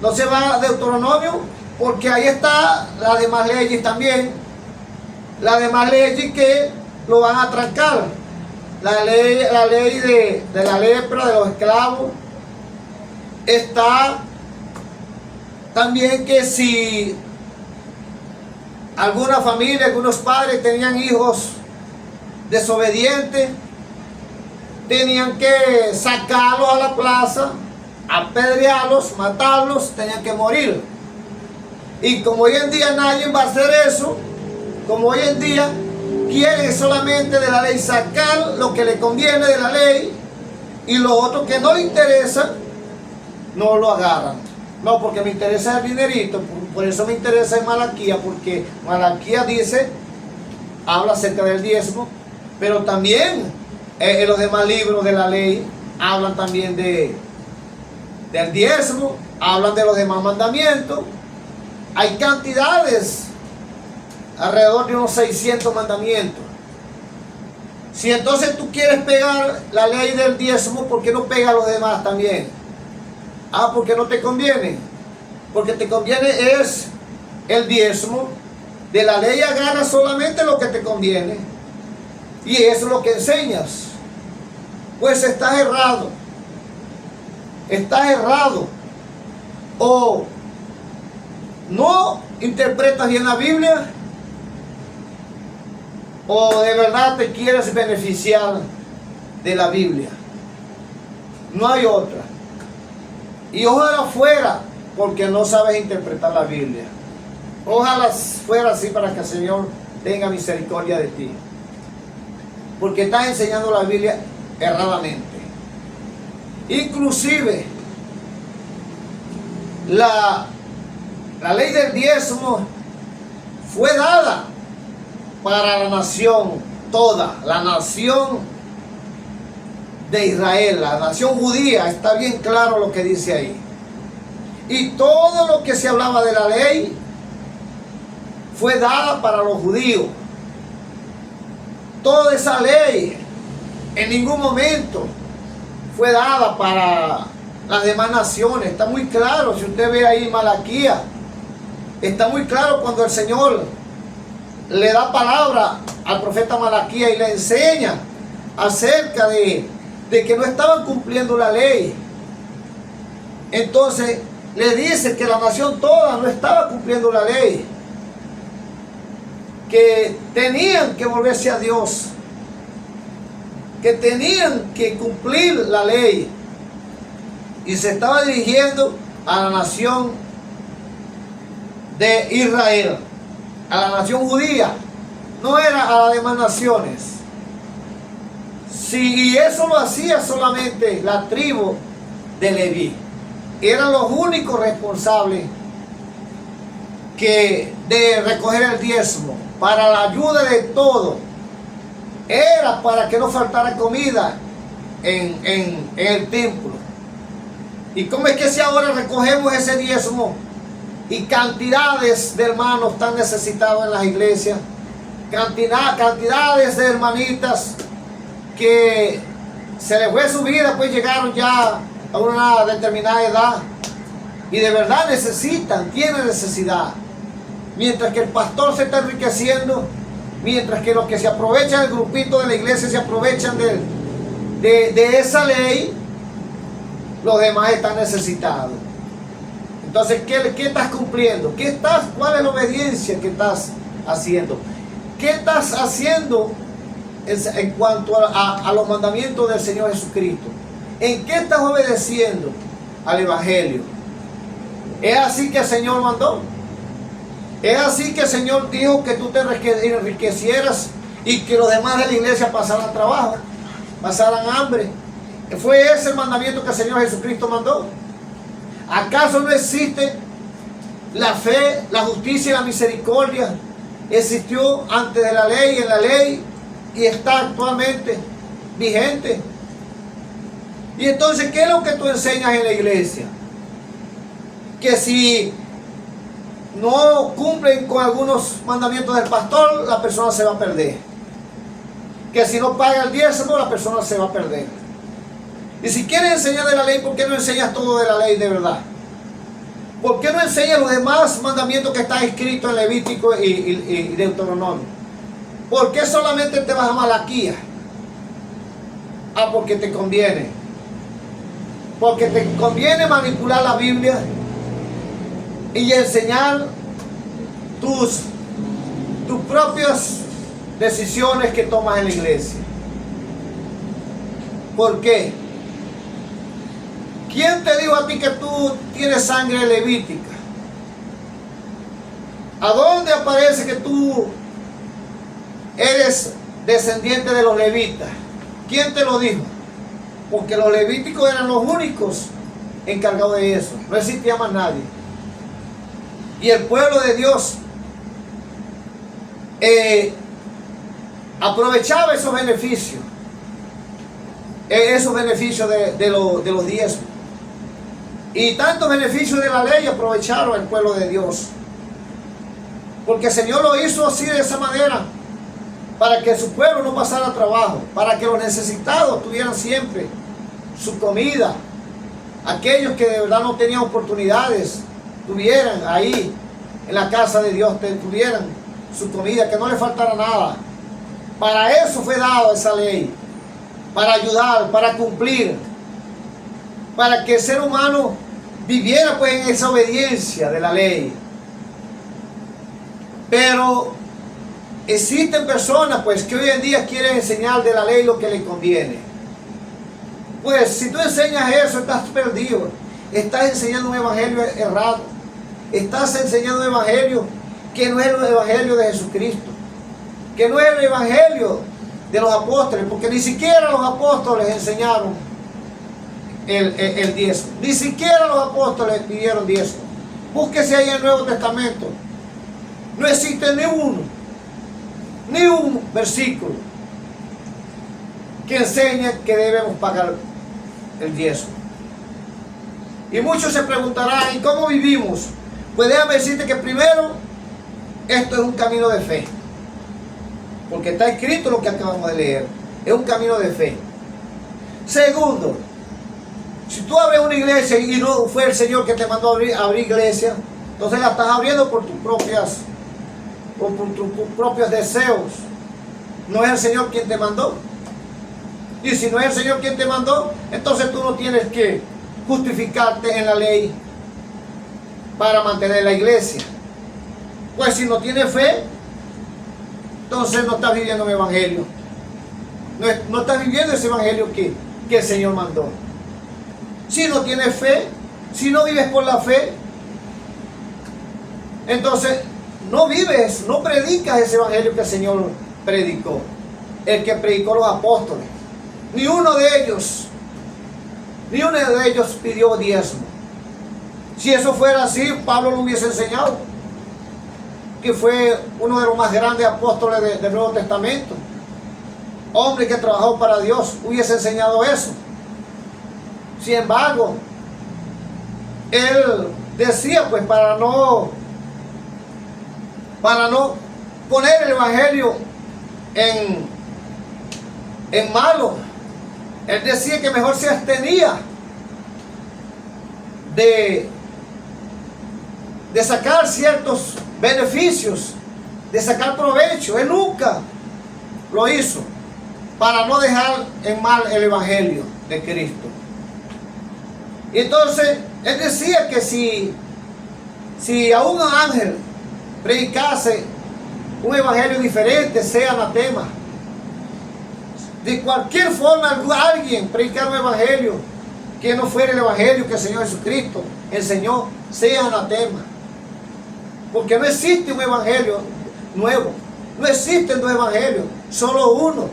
no se van a Deuteronomio, porque ahí está las demás leyes también. Las demás leyes que lo van a trancar. La ley de la lepra, de los esclavos. Está también que si alguna familia, algunos padres tenían hijos desobedientes, tenían que sacarlos a la plaza, apedrearlos, matarlos, tenían que morir. Y como hoy en día nadie va a hacer eso, como hoy en día quieren solamente de la ley sacar lo que le conviene de la ley, y lo otro que no le interesa, no lo agarran. No, porque me interesa el dinerito, por eso me interesa en Malaquías, porque Malaquías dice, habla acerca del diezmo, pero también en los demás libros de la ley hablan también del diezmo, hablan de los demás mandamientos. Hay cantidades, alrededor de unos 600 mandamientos. Si entonces tú quieres pegar la ley del diezmo, ¿por qué no pegas los demás también? Ah, porque no te conviene. Porque te conviene es el diezmo. De la ley agarra solamente lo que te conviene. Y eso es lo que enseñas. Pues estás errado. Estás errado. O no interpretas bien la Biblia, o de verdad te quieres beneficiar de la Biblia. No hay otra. Y ojalá fuera porque no sabes interpretar la Biblia. Ojalá fuera así para que el Señor tenga misericordia de ti. Porque estás enseñando la Biblia erradamente. Inclusive la ley del diezmo fue dada para la nación toda, la nación de Israel, la nación judía. Está bien claro lo que dice ahí. Y todo lo que se hablaba de la ley fue dada para los judíos. Toda esa ley en ningún momento fue dada para las demás naciones. Está muy claro, si usted ve ahí Malaquías, está muy claro cuando el Señor le da palabra al profeta Malaquías y le enseña acerca de que no estaban cumpliendo la ley. Entonces le dice que la nación toda no estaba cumpliendo la ley, que tenían que volverse a Dios, que tenían que cumplir la ley. Y se estaba dirigiendo a la nación de Israel, a la nación judía, no era a las demás naciones. Y eso lo hacía solamente la tribu de Leví. Eran los únicos responsables de recoger el diezmo para la ayuda de todo. Era para que no faltara comida en el templo. ¿Y cómo es que si ahora recogemos ese diezmo y cantidades de hermanos están necesitados en las iglesias? Cantidades de hermanitas que se les fue su vida, pues llegaron ya a una determinada edad y de verdad tienen necesidad. Mientras que el pastor se está enriqueciendo, mientras que los que se aprovechan del grupito de la iglesia se aprovechan de esa ley, los demás están necesitados. Entonces, ¿qué estás cumpliendo? ¿Cuál es la obediencia que estás haciendo? ¿Qué estás haciendo en cuanto a los mandamientos del Señor Jesucristo? ¿En qué estás obedeciendo al Evangelio? ¿Es así que el Señor mandó? ¿Es así que el Señor dijo que tú te enriquecieras y que los demás de la iglesia pasaran trabajo, pasaran hambre? ¿Fue ese el mandamiento que el Señor Jesucristo mandó? ¿Acaso no existe la fe, la justicia y la misericordia? Existió antes de la ley, en la ley, y está actualmente vigente. Y entonces, ¿qué es lo que tú enseñas en la iglesia? Que si no cumplen con algunos mandamientos del pastor, la persona se va a perder. Que si no paga el diezmo, la persona se va a perder. Y si quieres enseñar de la ley, ¿por qué no enseñas todo de la ley de verdad? ¿Por qué no enseñas los demás mandamientos que están escritos en Levítico y Deuteronomio? ¿Por qué solamente te vas a Malaquías? Ah, porque te conviene. Porque te conviene manipular la Biblia y enseñar tus propias decisiones que tomas en la iglesia. ¿Por qué? ¿Quién te dijo a ti que tú tienes sangre levítica? ¿A dónde aparece que tú eres descendiente de los levitas? ¿Quién te lo dijo? Porque los levíticos eran los únicos encargados de eso. No existía más nadie. Y el pueblo de Dios aprovechaba esos beneficios. Esos beneficios de los diezmos. Y tantos beneficios de la ley aprovecharon el pueblo de Dios. Porque el Señor lo hizo así, de esa manera, para que su pueblo no pasara trabajo, para que los necesitados tuvieran siempre su comida, aquellos que de verdad no tenían oportunidades, tuvieran ahí en la casa de Dios, tuvieran su comida, que no le faltara nada. Para eso fue dada esa ley, para ayudar, para cumplir, para que el ser humano viviera pues en esa obediencia de la ley. Pero existen personas pues que hoy en día quieren enseñar de la ley lo que les conviene. Pues si tú enseñas eso, estás perdido. Estás enseñando un evangelio errado. Estás enseñando un evangelio que no es el evangelio de Jesucristo, que no es el evangelio de los apóstoles, porque ni siquiera los apóstoles enseñaron el diezmo. Ni siquiera los apóstoles pidieron diezmo. Búsquese ahí en el Nuevo Testamento. No existe ni un versículo que enseñe que debemos pagar el diezmo. Y muchos se preguntarán, ¿y cómo vivimos? Pues déjame decirte que primero, esto es un camino de fe. Porque está escrito lo que acabamos de leer. Es un camino de fe. Segundo, si tú abres una iglesia y no fue el Señor que te mandó a abrir iglesia, entonces la estás abriendo por tus propios deseos. No es el Señor quien te mandó. Y si no es el Señor quien te mandó, entonces tú no tienes que justificarte en la ley para mantener la iglesia. Pues si no tienes fe, entonces no estás viviendo un evangelio. No estás viviendo ese evangelio que el Señor mandó. Si no tienes fe, si no vives por la fe, entonces no vives, no predicas ese evangelio que el Señor predicó. El que predicó los apóstoles. Ni uno de ellos pidió diezmo. Si eso fuera así, Pablo lo hubiese enseñado, que fue uno de los más grandes apóstoles del Nuevo Testamento, hombre que trabajó para Dios, hubiese enseñado eso. Sin embargo, él decía, pues para no poner el evangelio en malo, él decía que mejor se abstenía de sacar ciertos beneficios, de sacar provecho. Él nunca lo hizo para no dejar en mal el evangelio de Cristo. Y entonces él decía que si a un ángel predicase un evangelio diferente, sea anatema. De cualquier forma, alguien predicar un evangelio que no fuera el evangelio que el Señor Jesucristo enseñó, sea anatema. Porque no existe un evangelio nuevo. No existen dos evangelios, solo uno.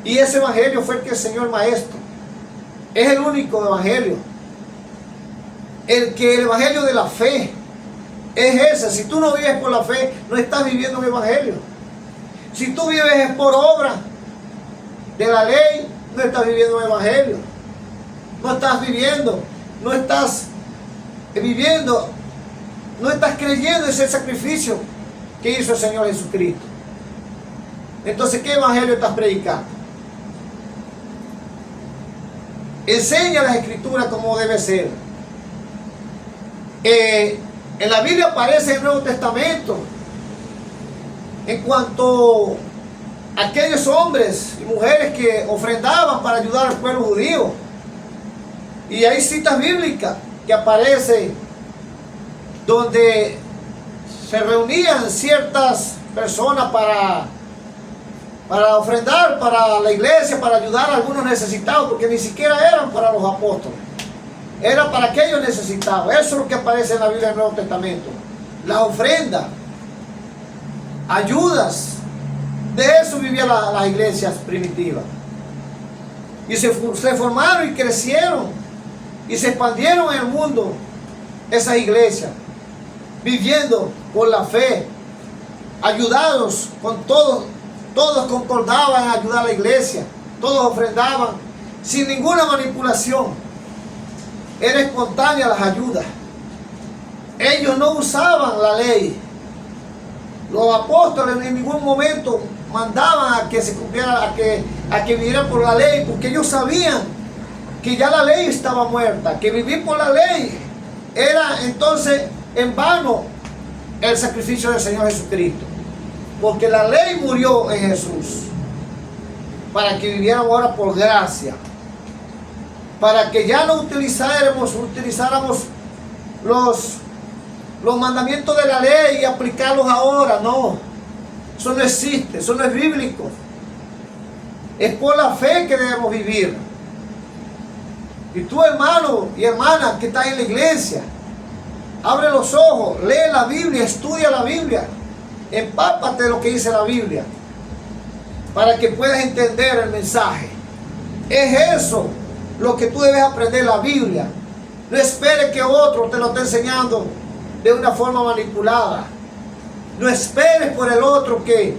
Y ese evangelio fue el que enseñó el Maestro. Es el único evangelio. El evangelio de la fe es ese. Si tú no vives por la fe, no estás viviendo un evangelio. Si tú vives por obra de la ley, no estás viviendo un evangelio. No estás viviendo, no estás creyendo ese sacrificio que hizo el Señor Jesucristo. Entonces, ¿qué evangelio estás predicando? Enseña las Escrituras como debe ser. En la Biblia aparece en el Nuevo Testamento en cuanto a aquellos hombres y mujeres que ofrendaban para ayudar al pueblo judío. Y hay citas bíblicas que aparecen donde se reunían ciertas personas para ofrendar para la iglesia, para ayudar a algunos necesitados, porque ni siquiera eran para los apóstoles, era para aquellos necesitados. Eso es lo que aparece en la Biblia del Nuevo Testamento. La ofrenda, ayudas, de eso vivían las iglesias primitivas. Y se formaron y crecieron y se expandieron en el mundo esas iglesias, viviendo por la fe, ayudados con todos concordaban en ayudar a la iglesia, todos ofrendaban sin ninguna manipulación. Era espontánea las ayudas. Ellos no usaban la ley. Los apóstoles en ningún momento mandaban a que se cumpliera, a que vivieran por la ley, porque ellos sabían que ya la ley estaba muerta, que vivir por la ley era entonces en vano el sacrificio del Señor Jesucristo, porque la ley murió en Jesús para que viviéramos ahora por gracia, para que ya no utilizáramos los mandamientos de la ley y aplicarlos ahora. No, eso no existe, eso no es bíblico. Es por la fe que debemos vivir. Y tú, hermano y hermana que estás en la iglesia, abre los ojos, lee la Biblia, estudia la Biblia, empápate de lo que dice la Biblia, para que puedas entender el mensaje. Es eso lo que tú debes aprender, la Biblia. No esperes que otro te lo esté enseñando de una forma manipulada. No esperes por el otro que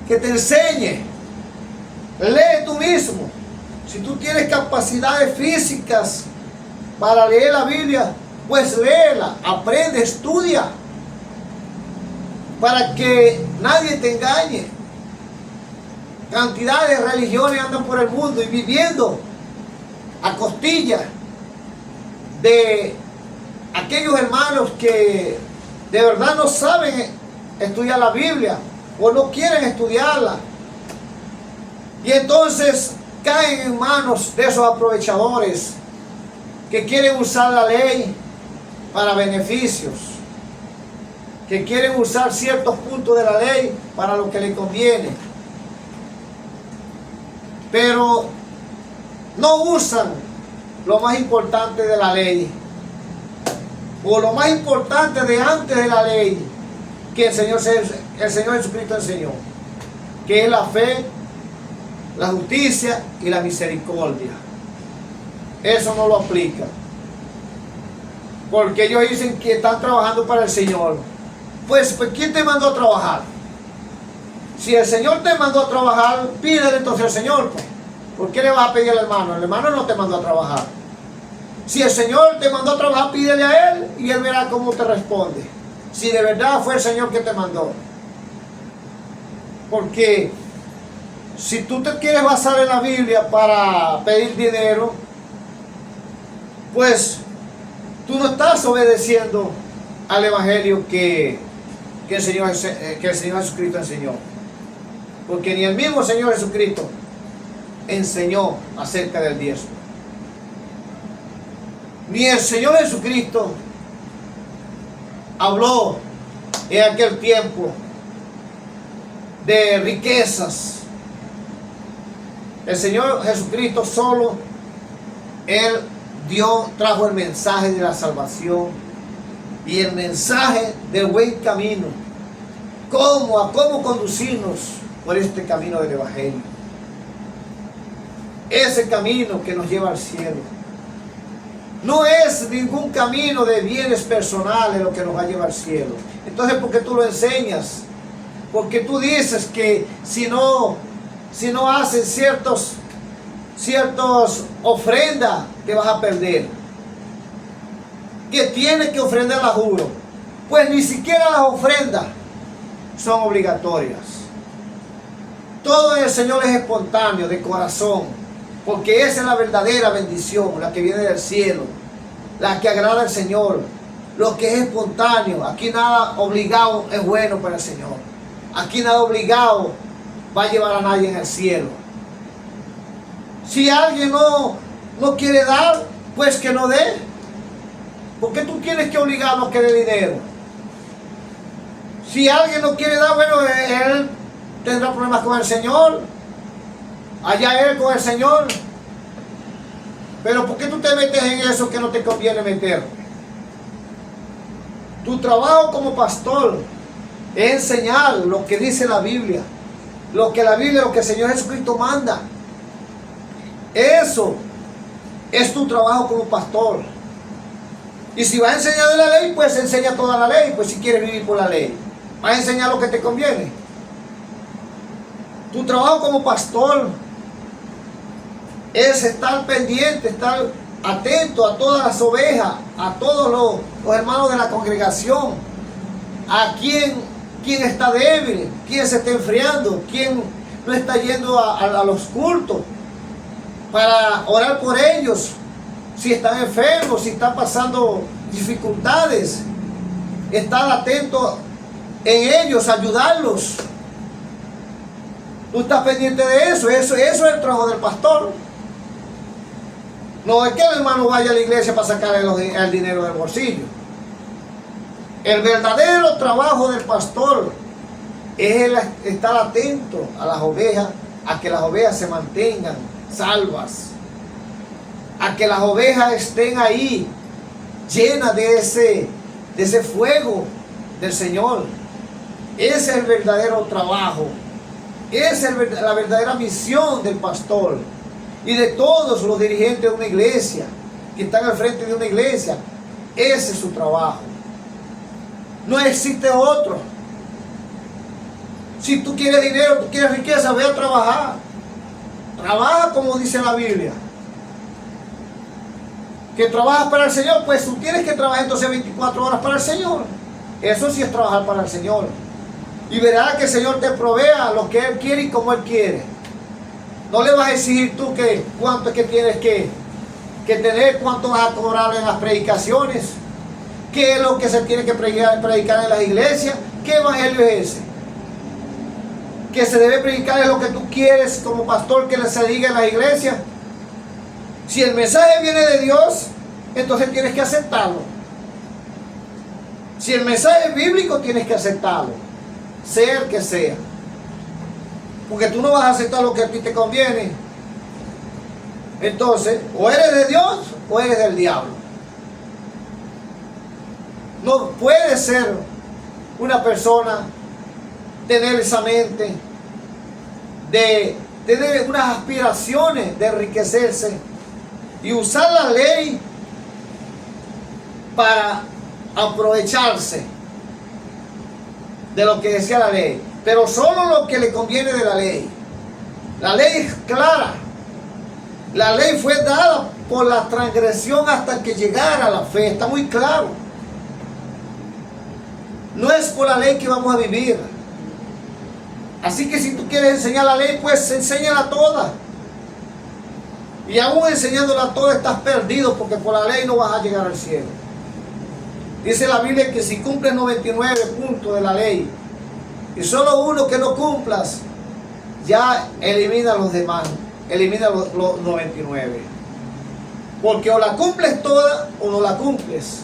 te enseñe. Lee tú mismo. Si tú tienes capacidades físicas para leer la Biblia, pues léela, aprende, estudia, para que nadie te engañe. Cantidad de religiones andan por el mundo y viviendo a costillas de aquellos hermanos que de verdad no saben estudiar la Biblia o no quieren estudiarla. Y entonces caen en manos de esos aprovechadores que quieren usar la ley para beneficios, que quieren usar ciertos puntos de la ley para lo que les conviene, pero no usan lo más importante de la ley, o lo más importante de antes de la ley que el Señor Jesucristo enseñó, que es la fe, la justicia y la misericordia. Eso no lo aplica, porque ellos dicen que están trabajando para el Señor. Pues ¿quién te mandó a trabajar? Si el Señor te mandó a trabajar, pídele entonces al Señor, pues. ¿Por qué le vas a pedir al hermano? El hermano no te mandó a trabajar. Si el Señor te mandó a trabajar, pídele a Él y Él verá cómo te responde, si de verdad fue el Señor que te mandó. Porque si tú te quieres basar en la Biblia para pedir dinero, pues tú no estás obedeciendo al Evangelio que el Señor Jesucristo enseñó. Porque ni el mismo Señor Jesucristo enseñó acerca del diezmo. Ni el Señor Jesucristo habló en aquel tiempo de riquezas. El Señor Jesucristo solo, Él trajo el mensaje de la salvación y el mensaje del buen camino. Cómo conducirnos por este camino del Evangelio. Ese camino que nos lleva al cielo. No es ningún camino de bienes personales lo que nos va a llevar al cielo. Entonces, ¿por qué tú lo enseñas? Porque tú dices que si no hacen ciertas ofrendas, te vas a perder. Que tienes que ofrendar, la juro. Pues ni siquiera las ofrendas son obligatorias. Todo en el Señor es espontáneo, de corazón, porque esa es la verdadera bendición, la que viene del cielo, la que agrada al Señor, lo que es espontáneo. Aquí nada obligado es bueno para el Señor. Aquí nada obligado va a llevar a nadie en el cielo. Si alguien no quiere dar, pues que no dé. ¿Por qué tú tienes que obligarlo a que dé dinero? Si alguien no quiere dar, bueno, él tendrá problemas con el Señor. Allá él con el Señor. Pero ¿por qué tú te metes en eso que no te conviene meter? Tu trabajo como pastor es enseñar lo que dice la Biblia. Lo que el Señor Jesucristo manda. Eso es tu trabajo como pastor. Y si vas a enseñar de la ley, pues enseña toda la ley. Pues si quieres vivir por la ley, vas a enseñar lo que te conviene. Tu trabajo como pastor es estar pendiente, estar atento a todas las ovejas, a todos los hermanos de la congregación, a quién está débil, quién se está enfriando, quién no está yendo a los cultos, para orar por ellos, si están enfermos, si están pasando dificultades, estar atento en ellos, ayudarlos. Tú estás pendiente de eso, eso es el trabajo del pastor. No es que el hermano vaya a la iglesia para sacarle el dinero del bolsillo. El verdadero trabajo del pastor es el estar atento a las ovejas, a que las ovejas se mantengan salvas, a que las ovejas estén ahí llenas de ese fuego del Señor. Ese es el verdadero trabajo, esa es la verdadera misión del pastor y de todos los dirigentes de una iglesia que están al frente de una iglesia. Ese es su trabajo. No existe otro. Si tú quieres dinero, tú quieres riqueza, ve a trabajar. Trabaja como dice la Biblia. Que trabajas para el Señor, pues tú tienes que trabajar entonces 24 horas para el Señor. Eso sí es trabajar para el Señor. Y verás que el Señor te provea lo que Él quiere y como Él quiere. No le vas a exigir tú que cuánto es que tienes que tener, cuánto vas a cobrar en las predicaciones, qué es lo que se tiene que predicar en las iglesias, qué evangelio es ese. Que se debe predicar es lo que tú quieres como pastor que se diga en la iglesia. Si el mensaje viene de Dios, entonces tienes que aceptarlo. Si el mensaje es bíblico, tienes que aceptarlo, sea el que sea. Porque tú no vas a aceptar lo que a ti te conviene. Entonces, o eres de Dios o eres del diablo. No puede ser una persona tener esa mente de tener unas aspiraciones de enriquecerse y usar la ley para aprovecharse de lo que decía la ley, pero solo lo que le conviene de la ley. La ley es clara. La ley fue dada por la transgresión hasta que llegara la fe. Está muy claro. No es por la ley que vamos a vivir. Así que si tú quieres enseñar la ley, pues enséñala toda. Y aún enseñándola toda estás perdido, porque por la ley no vas a llegar al cielo. Dice la Biblia que si cumples 99 puntos de la ley y solo uno que no cumplas, ya elimina los demás, elimina los 99. Porque o la cumples toda o no la cumples.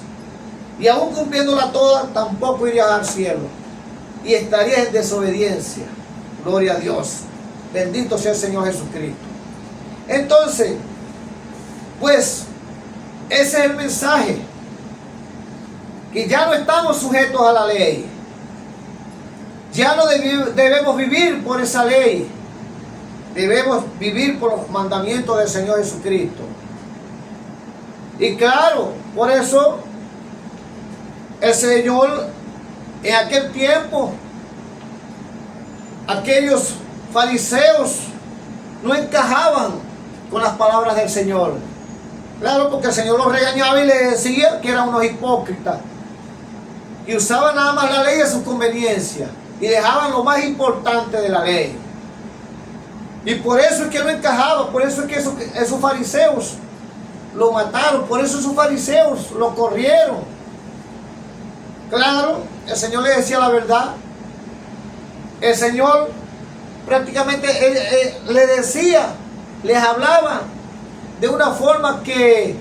Y aún cumpliéndola toda, tampoco irías al cielo. Y estarías en desobediencia. Gloria a Dios. Bendito sea el Señor Jesucristo. Entonces, pues, ese es el mensaje. Que ya no estamos sujetos a la ley. Ya no debemos vivir por esa ley. Debemos vivir por los mandamientos del Señor Jesucristo. Y claro, por eso el Señor en aquel tiempo, aquellos fariseos no encajaban con las palabras del Señor. Claro, porque el Señor los regañaba y les decía que eran unos hipócritas. Y usaban nada más la ley a su conveniencia. Y dejaban lo más importante de la ley. Y por eso es que no encajaba. Por eso es que esos fariseos lo mataron. Por eso esos fariseos lo corrieron. Claro, el Señor le decía la verdad. El Señor prácticamente le decía, les hablaba de una forma que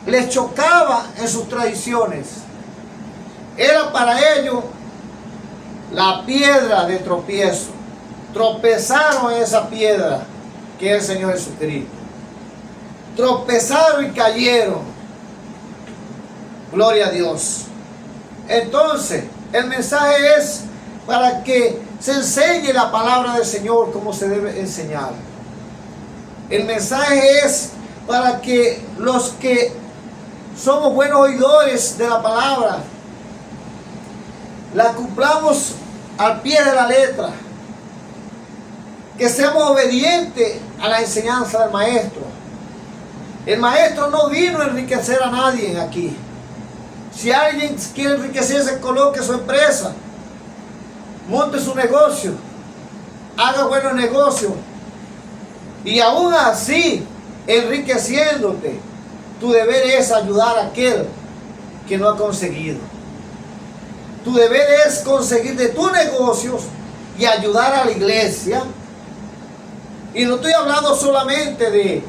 les chocaba en sus tradiciones. Era para ellos la piedra de tropiezo. Tropezaron en esa piedra que es el Señor Jesucristo. Tropezaron y cayeron. Gloria a Dios. Entonces, el mensaje es para que se enseñe la palabra del Señor como se debe enseñar. El mensaje es para que los que somos buenos oidores de la palabra la cumplamos al pie de la letra, que seamos obedientes a la enseñanza del maestro. El maestro no vino a enriquecer a nadie aquí. Si alguien quiere enriquecerse, coloque su empresa, monte su negocio, haga buenos negocios, y aún así enriqueciéndote. Tu deber es ayudar a aquel que no ha conseguido. Tu deber es conseguir de tus negocios y ayudar a la iglesia. Y no estoy hablando solamente de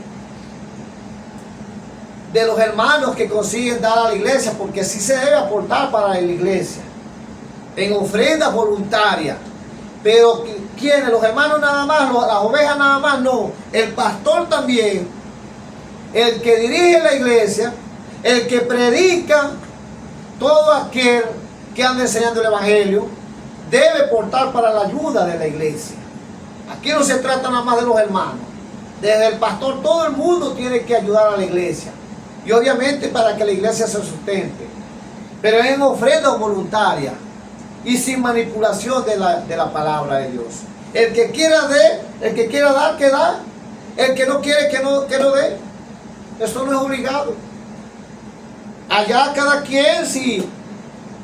los hermanos que consiguen dar a la iglesia, porque sí se debe aportar para la iglesia en ofrendas voluntarias. Pero ¿quiénes? Los hermanos nada más, las ovejas nada más, no. El pastor también, el que dirige la iglesia, el que predica, todo aquel que anda enseñando el evangelio, debe aportar para la ayuda de la iglesia. Aquí no se trata nada más de los hermanos. Desde el pastor, todo el mundo tiene que ayudar a la iglesia. Y obviamente para que la iglesia se sustente. Pero en ofrenda voluntaria y sin manipulación de la palabra de Dios. El que quiera dar, que da. El que no quiere, que no dé. Eso no es obligado. Allá cada quien, si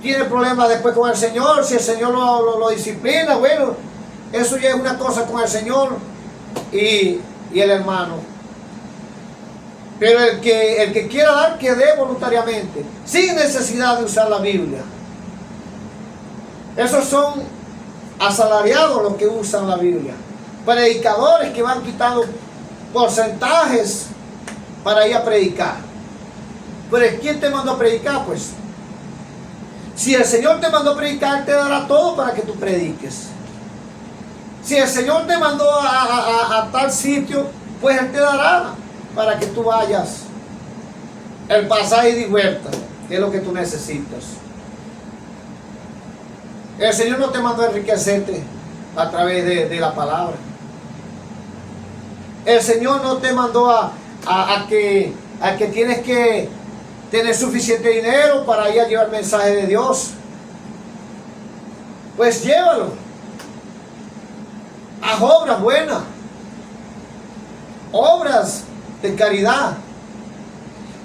tiene problemas después con el Señor, si el Señor lo disciplina, bueno, eso ya es una cosa con el Señor y el hermano. Pero el que quiera dar, que dé voluntariamente, sin necesidad de usar la Biblia. Esos son asalariados los que usan la Biblia. Predicadores que van quitando porcentajes para ir a predicar. Pero ¿quién te mandó a predicar? Pues si el Señor te mandó a predicar, te dará todo para que tú prediques. Si el Señor te mandó a tal sitio, pues Él te dará para que tú vayas. El pasaje de vuelta, que es lo que tú necesitas. El Señor no te mandó a enriquecerte a través de la palabra. El Señor no te mandó a que tienes que tener suficiente dinero para ir a llevar el mensaje de Dios. Pues llévalo. Haz obras buenas. Obras de caridad.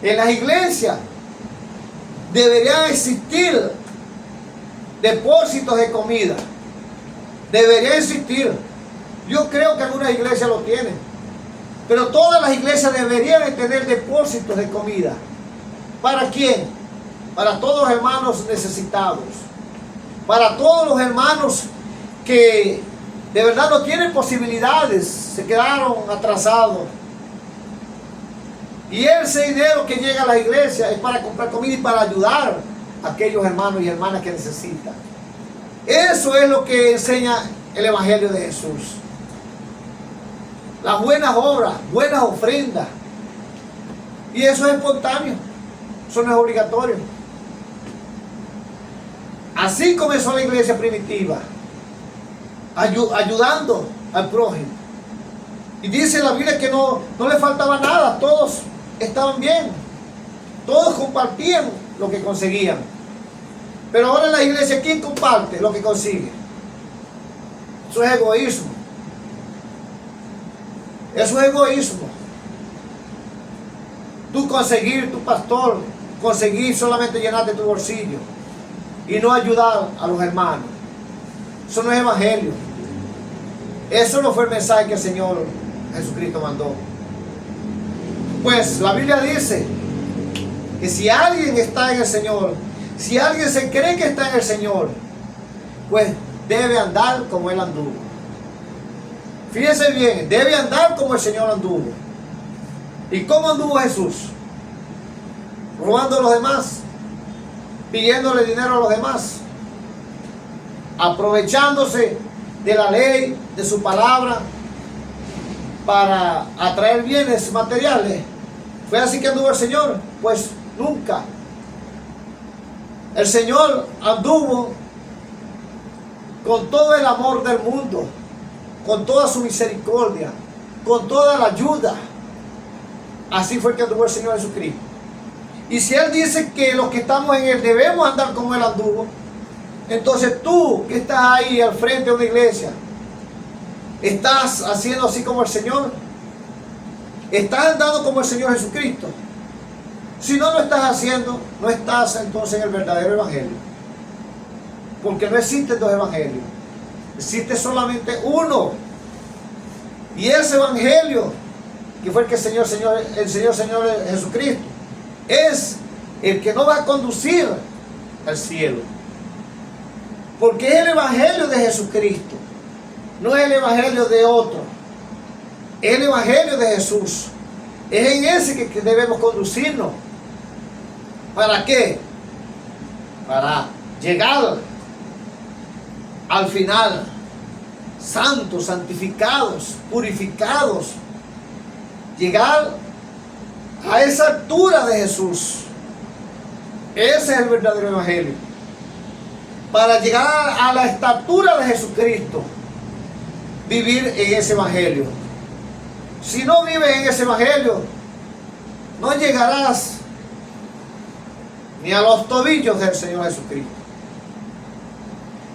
En las iglesias deberían existir depósitos de comida. Debería existir. Yo creo que algunas iglesias lo tienen. Pero todas las iglesias deberían de tener depósitos de comida. ¿Para quién? Para todos los hermanos necesitados. Para todos los hermanos que de verdad no tienen posibilidades. Se quedaron atrasados. Y ese dinero que llega a la iglesia es para comprar comida y para ayudar a aquellos hermanos y hermanas que necesitan. Eso es lo que enseña el Evangelio de Jesús. Las buenas obras, buenas ofrendas. Y eso es espontáneo. Eso no es obligatorio. Así comenzó la iglesia primitiva. Ayudando al prójimo. Y dice la Biblia que no le faltaba nada. Todos estaban bien. Todos compartían lo que conseguían. Pero ahora en la iglesia, ¿quién comparte lo que consigue? Eso es egoísmo. Eso es egoísmo. Tú conseguir, tu pastor, conseguir solamente llenarte tu bolsillo y no ayudar a los hermanos. Eso no es evangelio. Eso no fue el mensaje que el Señor Jesucristo mandó. Pues la Biblia dice que si alguien está en el Señor, si alguien se cree que está en el Señor, pues debe andar como Él anduvo. Fíjense bien, debe andar como el Señor anduvo. ¿Y cómo anduvo Jesús? Robando a los demás, pidiéndole dinero a los demás, aprovechándose de la ley, de su palabra, para atraer bienes materiales. ¿Fue así que anduvo el Señor? Pues nunca. El Señor anduvo con todo el amor del mundo, con toda su misericordia, con toda la ayuda. Así fue que anduvo el Señor Jesucristo. Y si Él dice que los que estamos en Él debemos andar como Él anduvo, entonces tú que estás ahí al frente de una iglesia, ¿estás haciendo así como el Señor? ¿Estás andando como el Señor Jesucristo? Si no lo estás haciendo, no estás entonces en el verdadero evangelio. Porque no existen dos evangelios. Existe solamente uno. Y ese evangelio que fue el que enseñó el Señor Jesucristo, es el que nos va a conducir al cielo. Porque es el evangelio de Jesucristo, no es el evangelio de otro, es el evangelio de Jesús. Es en ese que debemos conducirnos. ¿Para qué? Para llegar al final santos, santificados, purificados, llegar a esa altura de Jesús. Ese es el verdadero evangelio. Para llegar a la estatura de Jesucristo, vivir en ese evangelio. Si no vives en ese evangelio, no llegarás ni a los tobillos del Señor Jesucristo.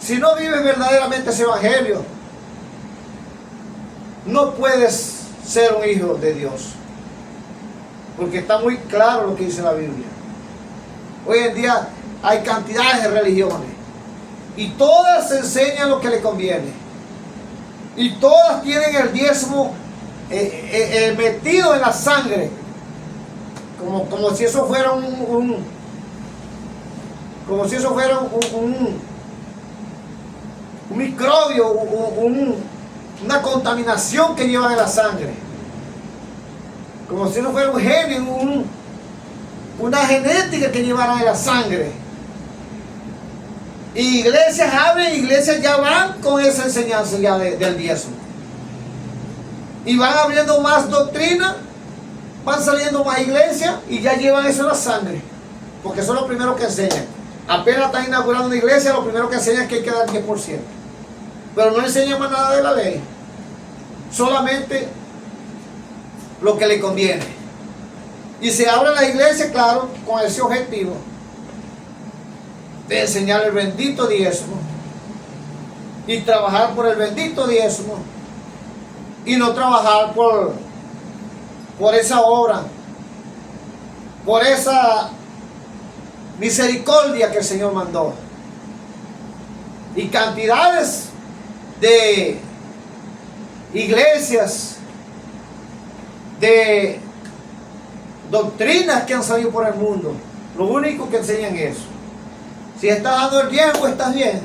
Si no vives verdaderamente ese evangelio, no puedes ser un hijo de Dios. Porque está muy claro lo que dice la Biblia. Hoy en día hay cantidades de religiones y todas enseñan lo que le conviene. Y todas tienen el diezmo metido en la sangre. Como si eso fuera un microbio, una contaminación que llevan en la sangre. Como si no fuera un genio, una genética que llevaran en la sangre. Y iglesias abren, iglesias ya van con esa enseñanza ya del diezmo. Y van abriendo más doctrina, van saliendo más iglesias y ya llevan eso en la sangre. Porque eso es lo primero que enseñan. Apenas están inaugurando una iglesia, lo primero que enseñan es que hay que dar 10%. Pero no enseñan más nada de la ley. Solamente lo que le conviene. Y se abre la iglesia, claro, con ese objetivo de enseñar el bendito diezmo y trabajar por el bendito diezmo y no trabajar por esa obra, por esa misericordia que el Señor mandó. Y cantidades de iglesias, de doctrinas que han salido por el mundo, lo único que enseñan es eso. Si estás dando el diezmo, estás bien.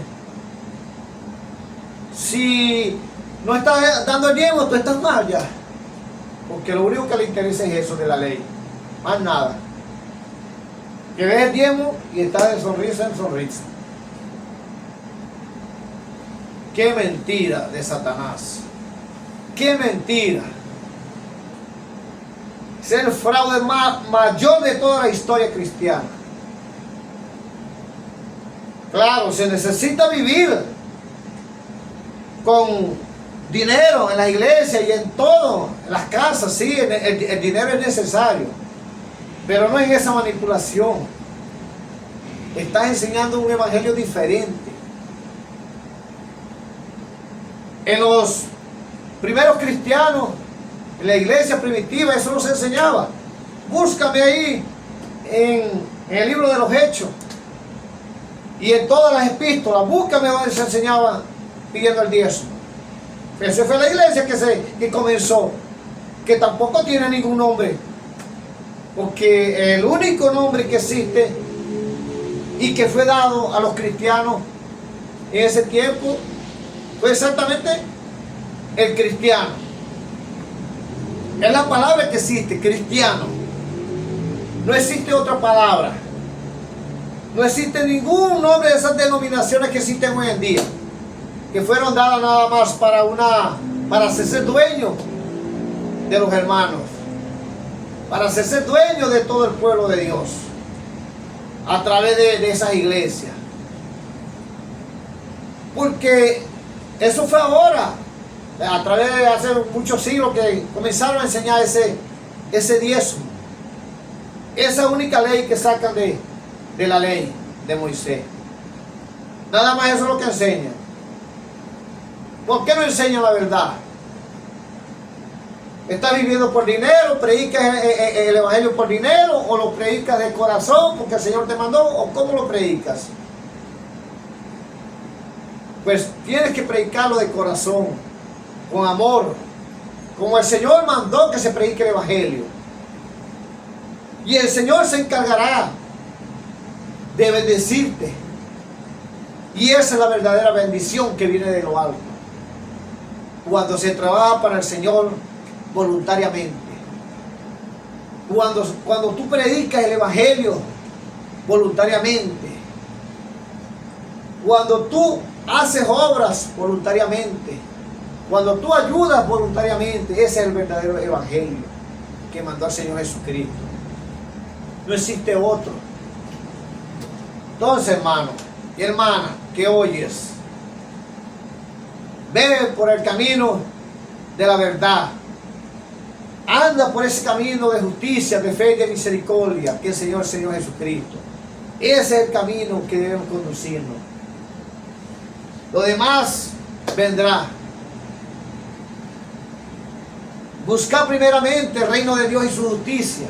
Si no estás dando el diezmo, tú estás mal ya. Porque lo único que le interesa es eso de la ley, más nada. Que ves el diezmo y estás de sonrisa en sonrisa. Qué mentira de Satanás. Qué mentira. Es el fraude mayor de toda la historia cristiana. Claro, se necesita vivir con dinero en la iglesia y en todo, en las casas, sí, el dinero es necesario, pero no en esa manipulación. Estás enseñando un evangelio diferente. En los primeros cristianos, en la iglesia primitiva, eso no se enseñaba. Búscame ahí en el libro de los Hechos y en todas las epístolas, búscame donde se enseñaba pidiendo el diezmo. Esa fue la iglesia que comenzó, que tampoco tiene ningún nombre, porque el único nombre que existe y que fue dado a los cristianos en ese tiempo fue exactamente el cristiano. Es la palabra que existe, cristiano. No existe otra palabra. No existe ningún nombre de esas denominaciones que existen hoy en día, que fueron dadas nada más para hacerse dueño de los hermanos, para hacerse dueño de todo el pueblo de Dios, a través de esas iglesias. Porque eso fue ahora, a través de hace muchos siglos que comenzaron a enseñar ese diezmo, esa única ley que sacan de la ley de Moisés. Nada más eso es lo que enseñan. ¿Por qué no enseñan la verdad? ¿Estás viviendo por dinero? ¿Predicas el evangelio por dinero? ¿O lo predicas de corazón porque el Señor te mandó? ¿O cómo lo predicas? Pues tienes que predicarlo de corazón, con amor, como el Señor mandó que se predique el Evangelio. Y el Señor se encargará de bendecirte. Y esa es la verdadera bendición que viene de lo alto. Cuando se trabaja para el Señor voluntariamente. Cuando tú predicas el Evangelio voluntariamente. Cuando tú haces obras voluntariamente. Cuando tú ayudas voluntariamente. Ese es el verdadero Evangelio que mandó el Señor Jesucristo. No existe otro. Entonces, hermano y hermana que oyes, ve por el camino de la verdad. Anda por ese camino de justicia, de fe y de misericordia que enseñó el Señor Jesucristo. Ese es el camino que debemos conducirnos. Lo demás vendrá. Busca primeramente el reino de Dios y su justicia.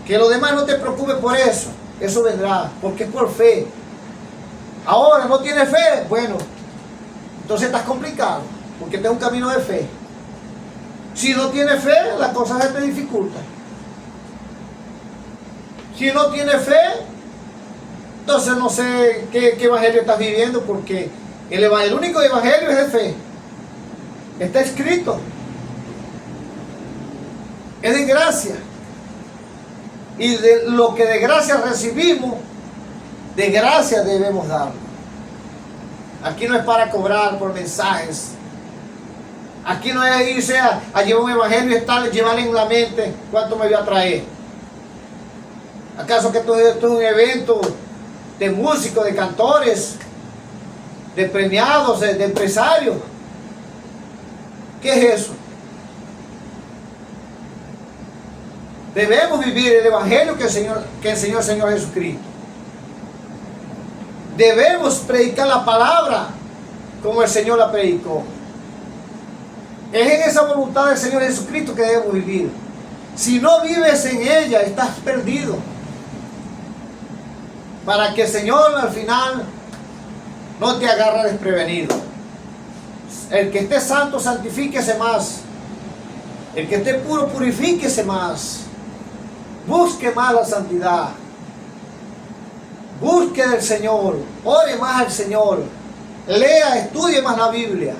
Que lo demás no te preocupe por eso. Eso vendrá, porque es por fe. Ahora no tienes fe, bueno, entonces estás complicado, porque este es un camino de fe. Si no tienes fe, las cosas se te dificultan. Si no tienes fe, entonces no sé qué evangelio estás viviendo, porque el único evangelio es de fe. Está escrito. Es de gracia. Y de lo que de gracia recibimos, de gracia debemos darlo. Aquí no es para cobrar por mensajes. Aquí no es irse a llevar un evangelio y llevarle en la mente cuánto me voy a traer. ¿Acaso que esto es un evento de músicos, de cantores, de premiados, de empresarios? ¿Qué es eso? Debemos vivir el evangelio que enseñó el Señor Jesucristo. Debemos predicar la palabra como el Señor la predicó. Es en esa voluntad del Señor Jesucristo que debemos vivir. Si no vives en ella, estás perdido. Para que el Señor al final no te agarre desprevenido. El que esté santo, santifíquese más. El que esté puro, purifíquese más. Busque más la santidad. Busque del Señor. Ore más al Señor. Lea, estudie más la Biblia.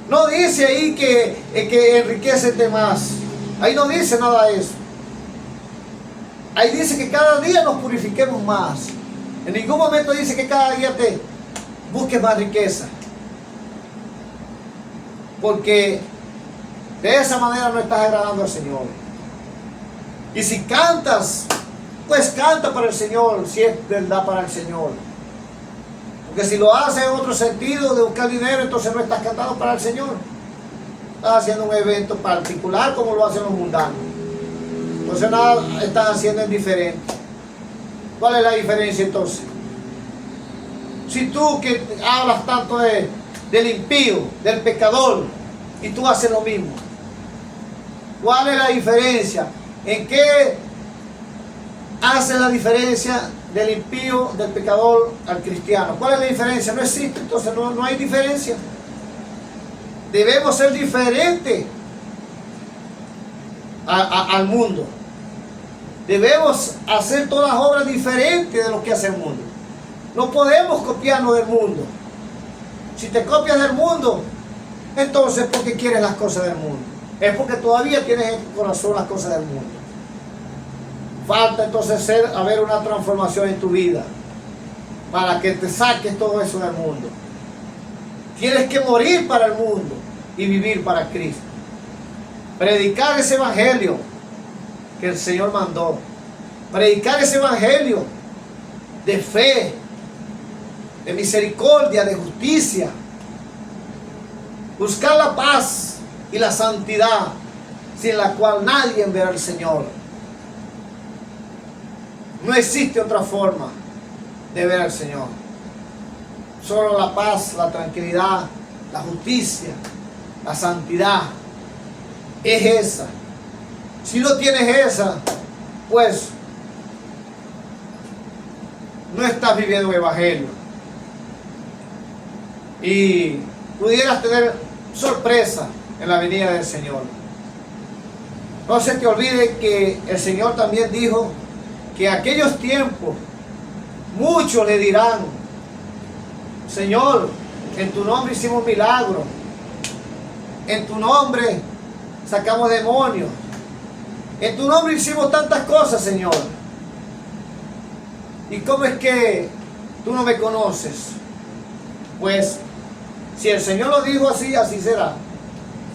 No dice ahí que enriquecete más. Ahí no dice nada de eso. Ahí dice que cada día nos purifiquemos más. En ningún momento dice que cada día te busques más riqueza. Porque de esa manera no estás agradando al Señor. Y si cantas, pues canta para el Señor, si es verdad para el Señor. Porque si lo haces en otro sentido de buscar dinero, entonces no estás cantando para el Señor. Estás haciendo un evento particular como lo hacen los mundanos. Entonces nada estás haciendo en diferente. ¿Cuál es la diferencia entonces? Si tú que hablas tanto del impío, del pecador, y tú haces lo mismo, ¿cuál es la diferencia? ¿En qué hace la diferencia del impío, del pecador al cristiano? ¿Cuál es la diferencia? No existe, entonces no hay diferencia. Debemos ser diferentes al mundo. Debemos hacer todas las obras diferentes de lo que hace el mundo. No podemos copiarnos del mundo. Si te copias del mundo, entonces ¿por qué quieres las cosas del mundo? Es porque todavía tienes en tu corazón las cosas del mundo. Falta entonces haber una transformación en tu vida para que te saques todo eso del mundo. Tienes que morir para el mundo y vivir para Cristo. Predicar ese evangelio que el Señor mandó. Predicar ese evangelio de fe, de misericordia, de justicia. Buscar la paz y la santidad, sin la cual nadie verá al Señor. No existe otra forma de ver al Señor. Solo la paz, la tranquilidad, la justicia, la santidad. Es esa. Si no tienes esa, pues no estás viviendo el evangelio. Y pudieras tener sorpresa en la venida del Señor. No se te olvide que el Señor también dijo que en aquellos tiempos muchos le dirán: Señor, en tu nombre hicimos milagros, en tu nombre sacamos demonios, en tu nombre hicimos tantas cosas, Señor. ¿Y cómo es que tú no me conoces? Pues si el Señor lo dijo así, así será.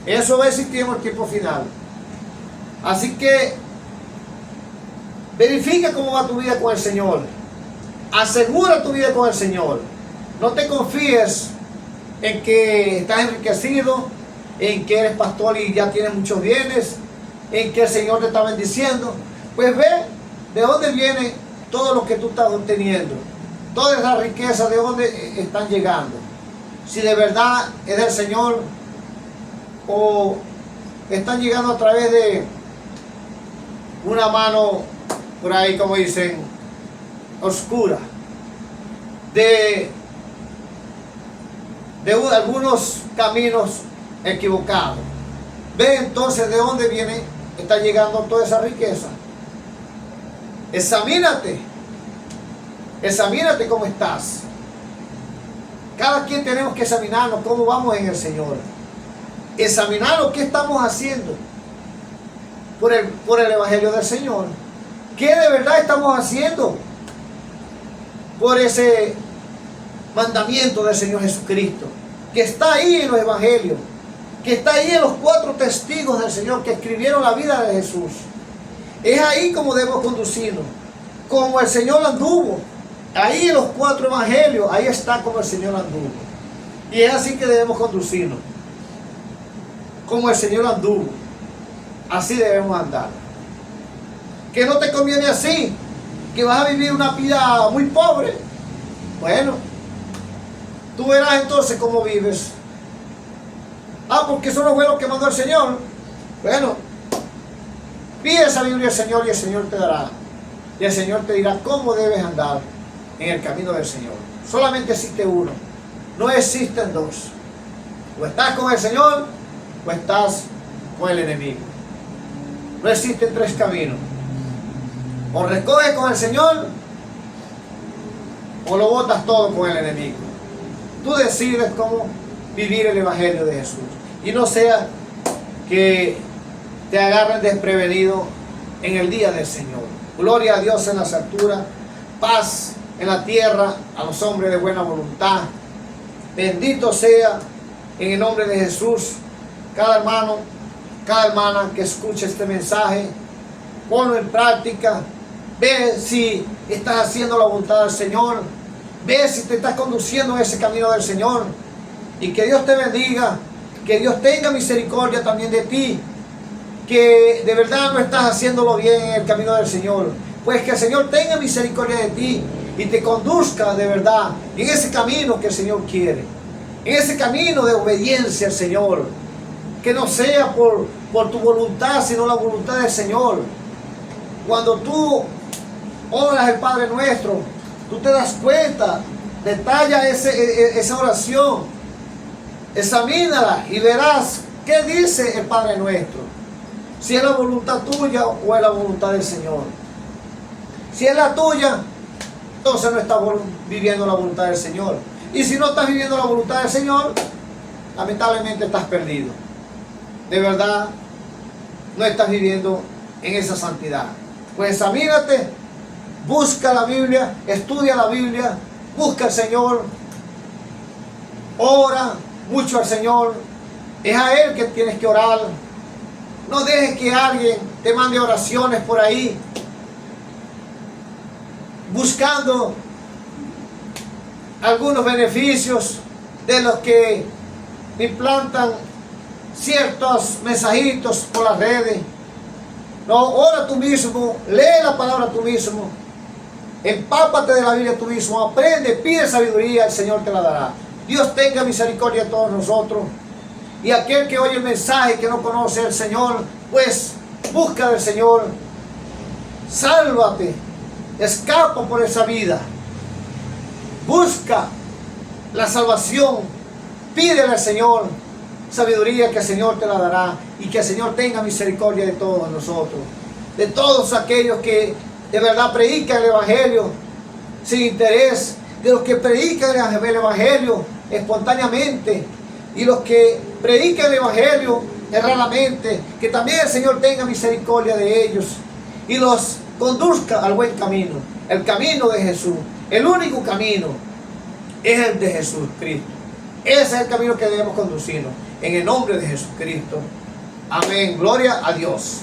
Eso va a existir en el tiempo final. Así que verifica cómo va tu vida con el Señor. Asegura tu vida con el Señor. No te confíes en que estás enriquecido, en que eres pastor y ya tienes muchos bienes, en que el Señor te está bendiciendo. Pues ve de dónde viene todo lo que tú estás obteniendo. Toda esa riqueza, de dónde están llegando. Si de verdad es del Señor o están llegando a través de una mano, por ahí como dicen, oscura, de algunos caminos equivocados. Ve entonces de dónde viene, está llegando toda esa riqueza. Examínate cómo estás. Cada quien tenemos que examinarnos cómo vamos en el Señor. Examinarnos qué estamos haciendo por el Evangelio del Señor. ¿Qué de verdad estamos haciendo por ese mandamiento del Señor Jesucristo? Que está ahí en los Evangelios, que está ahí en los 4 testigos del Señor que escribieron la vida de Jesús. Es ahí como debemos conducirnos, como el Señor anduvo. Ahí en los 4 evangelios, ahí está como el Señor anduvo. Y es así que debemos conducirnos, como el Señor anduvo. Así debemos andar. Que no te conviene así, que vas a vivir una vida muy pobre. Bueno, tú verás entonces cómo vives. Porque eso no fue lo que mandó el Señor. Bueno, pide sabiduría al Señor y el Señor te dará. Y el Señor te dirá cómo debes andar en el camino del Señor. Solamente existe uno, no existen dos. O estás con el Señor o estás con el enemigo. No existen 3 caminos. O recoges con el Señor o lo botas todo con el enemigo. Tú decides cómo vivir el Evangelio de Jesús. Y no sea que te agarren desprevenido en el día del Señor. Gloria a Dios en las alturas, paz en la tierra a los hombres de buena voluntad. Bendito sea en el nombre de Jesús cada hermano, cada hermana que escuche este mensaje. Ponlo en práctica. Ve si estás haciendo la voluntad del Señor. Ve si te estás conduciendo en ese camino del Señor. Y que Dios te bendiga. Que Dios tenga misericordia también de ti. Que de verdad no estás haciéndolo bien en el camino del Señor. Pues que el Señor tenga misericordia de ti y te conduzca de verdad en ese camino que el Señor quiere. En ese camino de obediencia al Señor. Que no sea por tu voluntad, sino la voluntad del Señor. Cuando tú oras el Padre Nuestro, tú te das cuenta, detalla esa oración, examínala y verás qué dice el Padre Nuestro. Si es la voluntad tuya o es la voluntad del Señor. Si es la tuya, entonces no estás viviendo la voluntad del Señor. Y si no estás viviendo la voluntad del Señor, lamentablemente estás perdido. De verdad, no estás viviendo en esa santidad. Pues examínate, busca la Biblia, estudia la Biblia, busca al Señor, ora mucho al Señor. Es a Él que tienes que orar. No dejes que alguien te mande oraciones por ahí, buscando algunos beneficios de los que implantan ciertos mensajitos por las redes. No, ora tú mismo, lee la palabra tú mismo, empápate de la Biblia tú mismo, aprende, pide sabiduría, el Señor te la dará. Dios tenga misericordia de todos nosotros. Y aquel que oye el mensaje que no conoce al Señor, pues busca del Señor, sálvate, escapa por esa vida, busca la salvación, pídele al Señor sabiduría que el Señor te la dará, y que el Señor tenga misericordia de todos nosotros, de todos aquellos que de verdad predican el Evangelio sin interés, de los que predican el Evangelio espontáneamente, y los que predican el Evangelio erradamente, que también el Señor tenga misericordia de ellos y los conduzca al buen camino, el camino de Jesús. El único camino es el de Jesucristo. Ese es el camino que debemos conducirnos, en el nombre de Jesucristo. Amén. Gloria a Dios.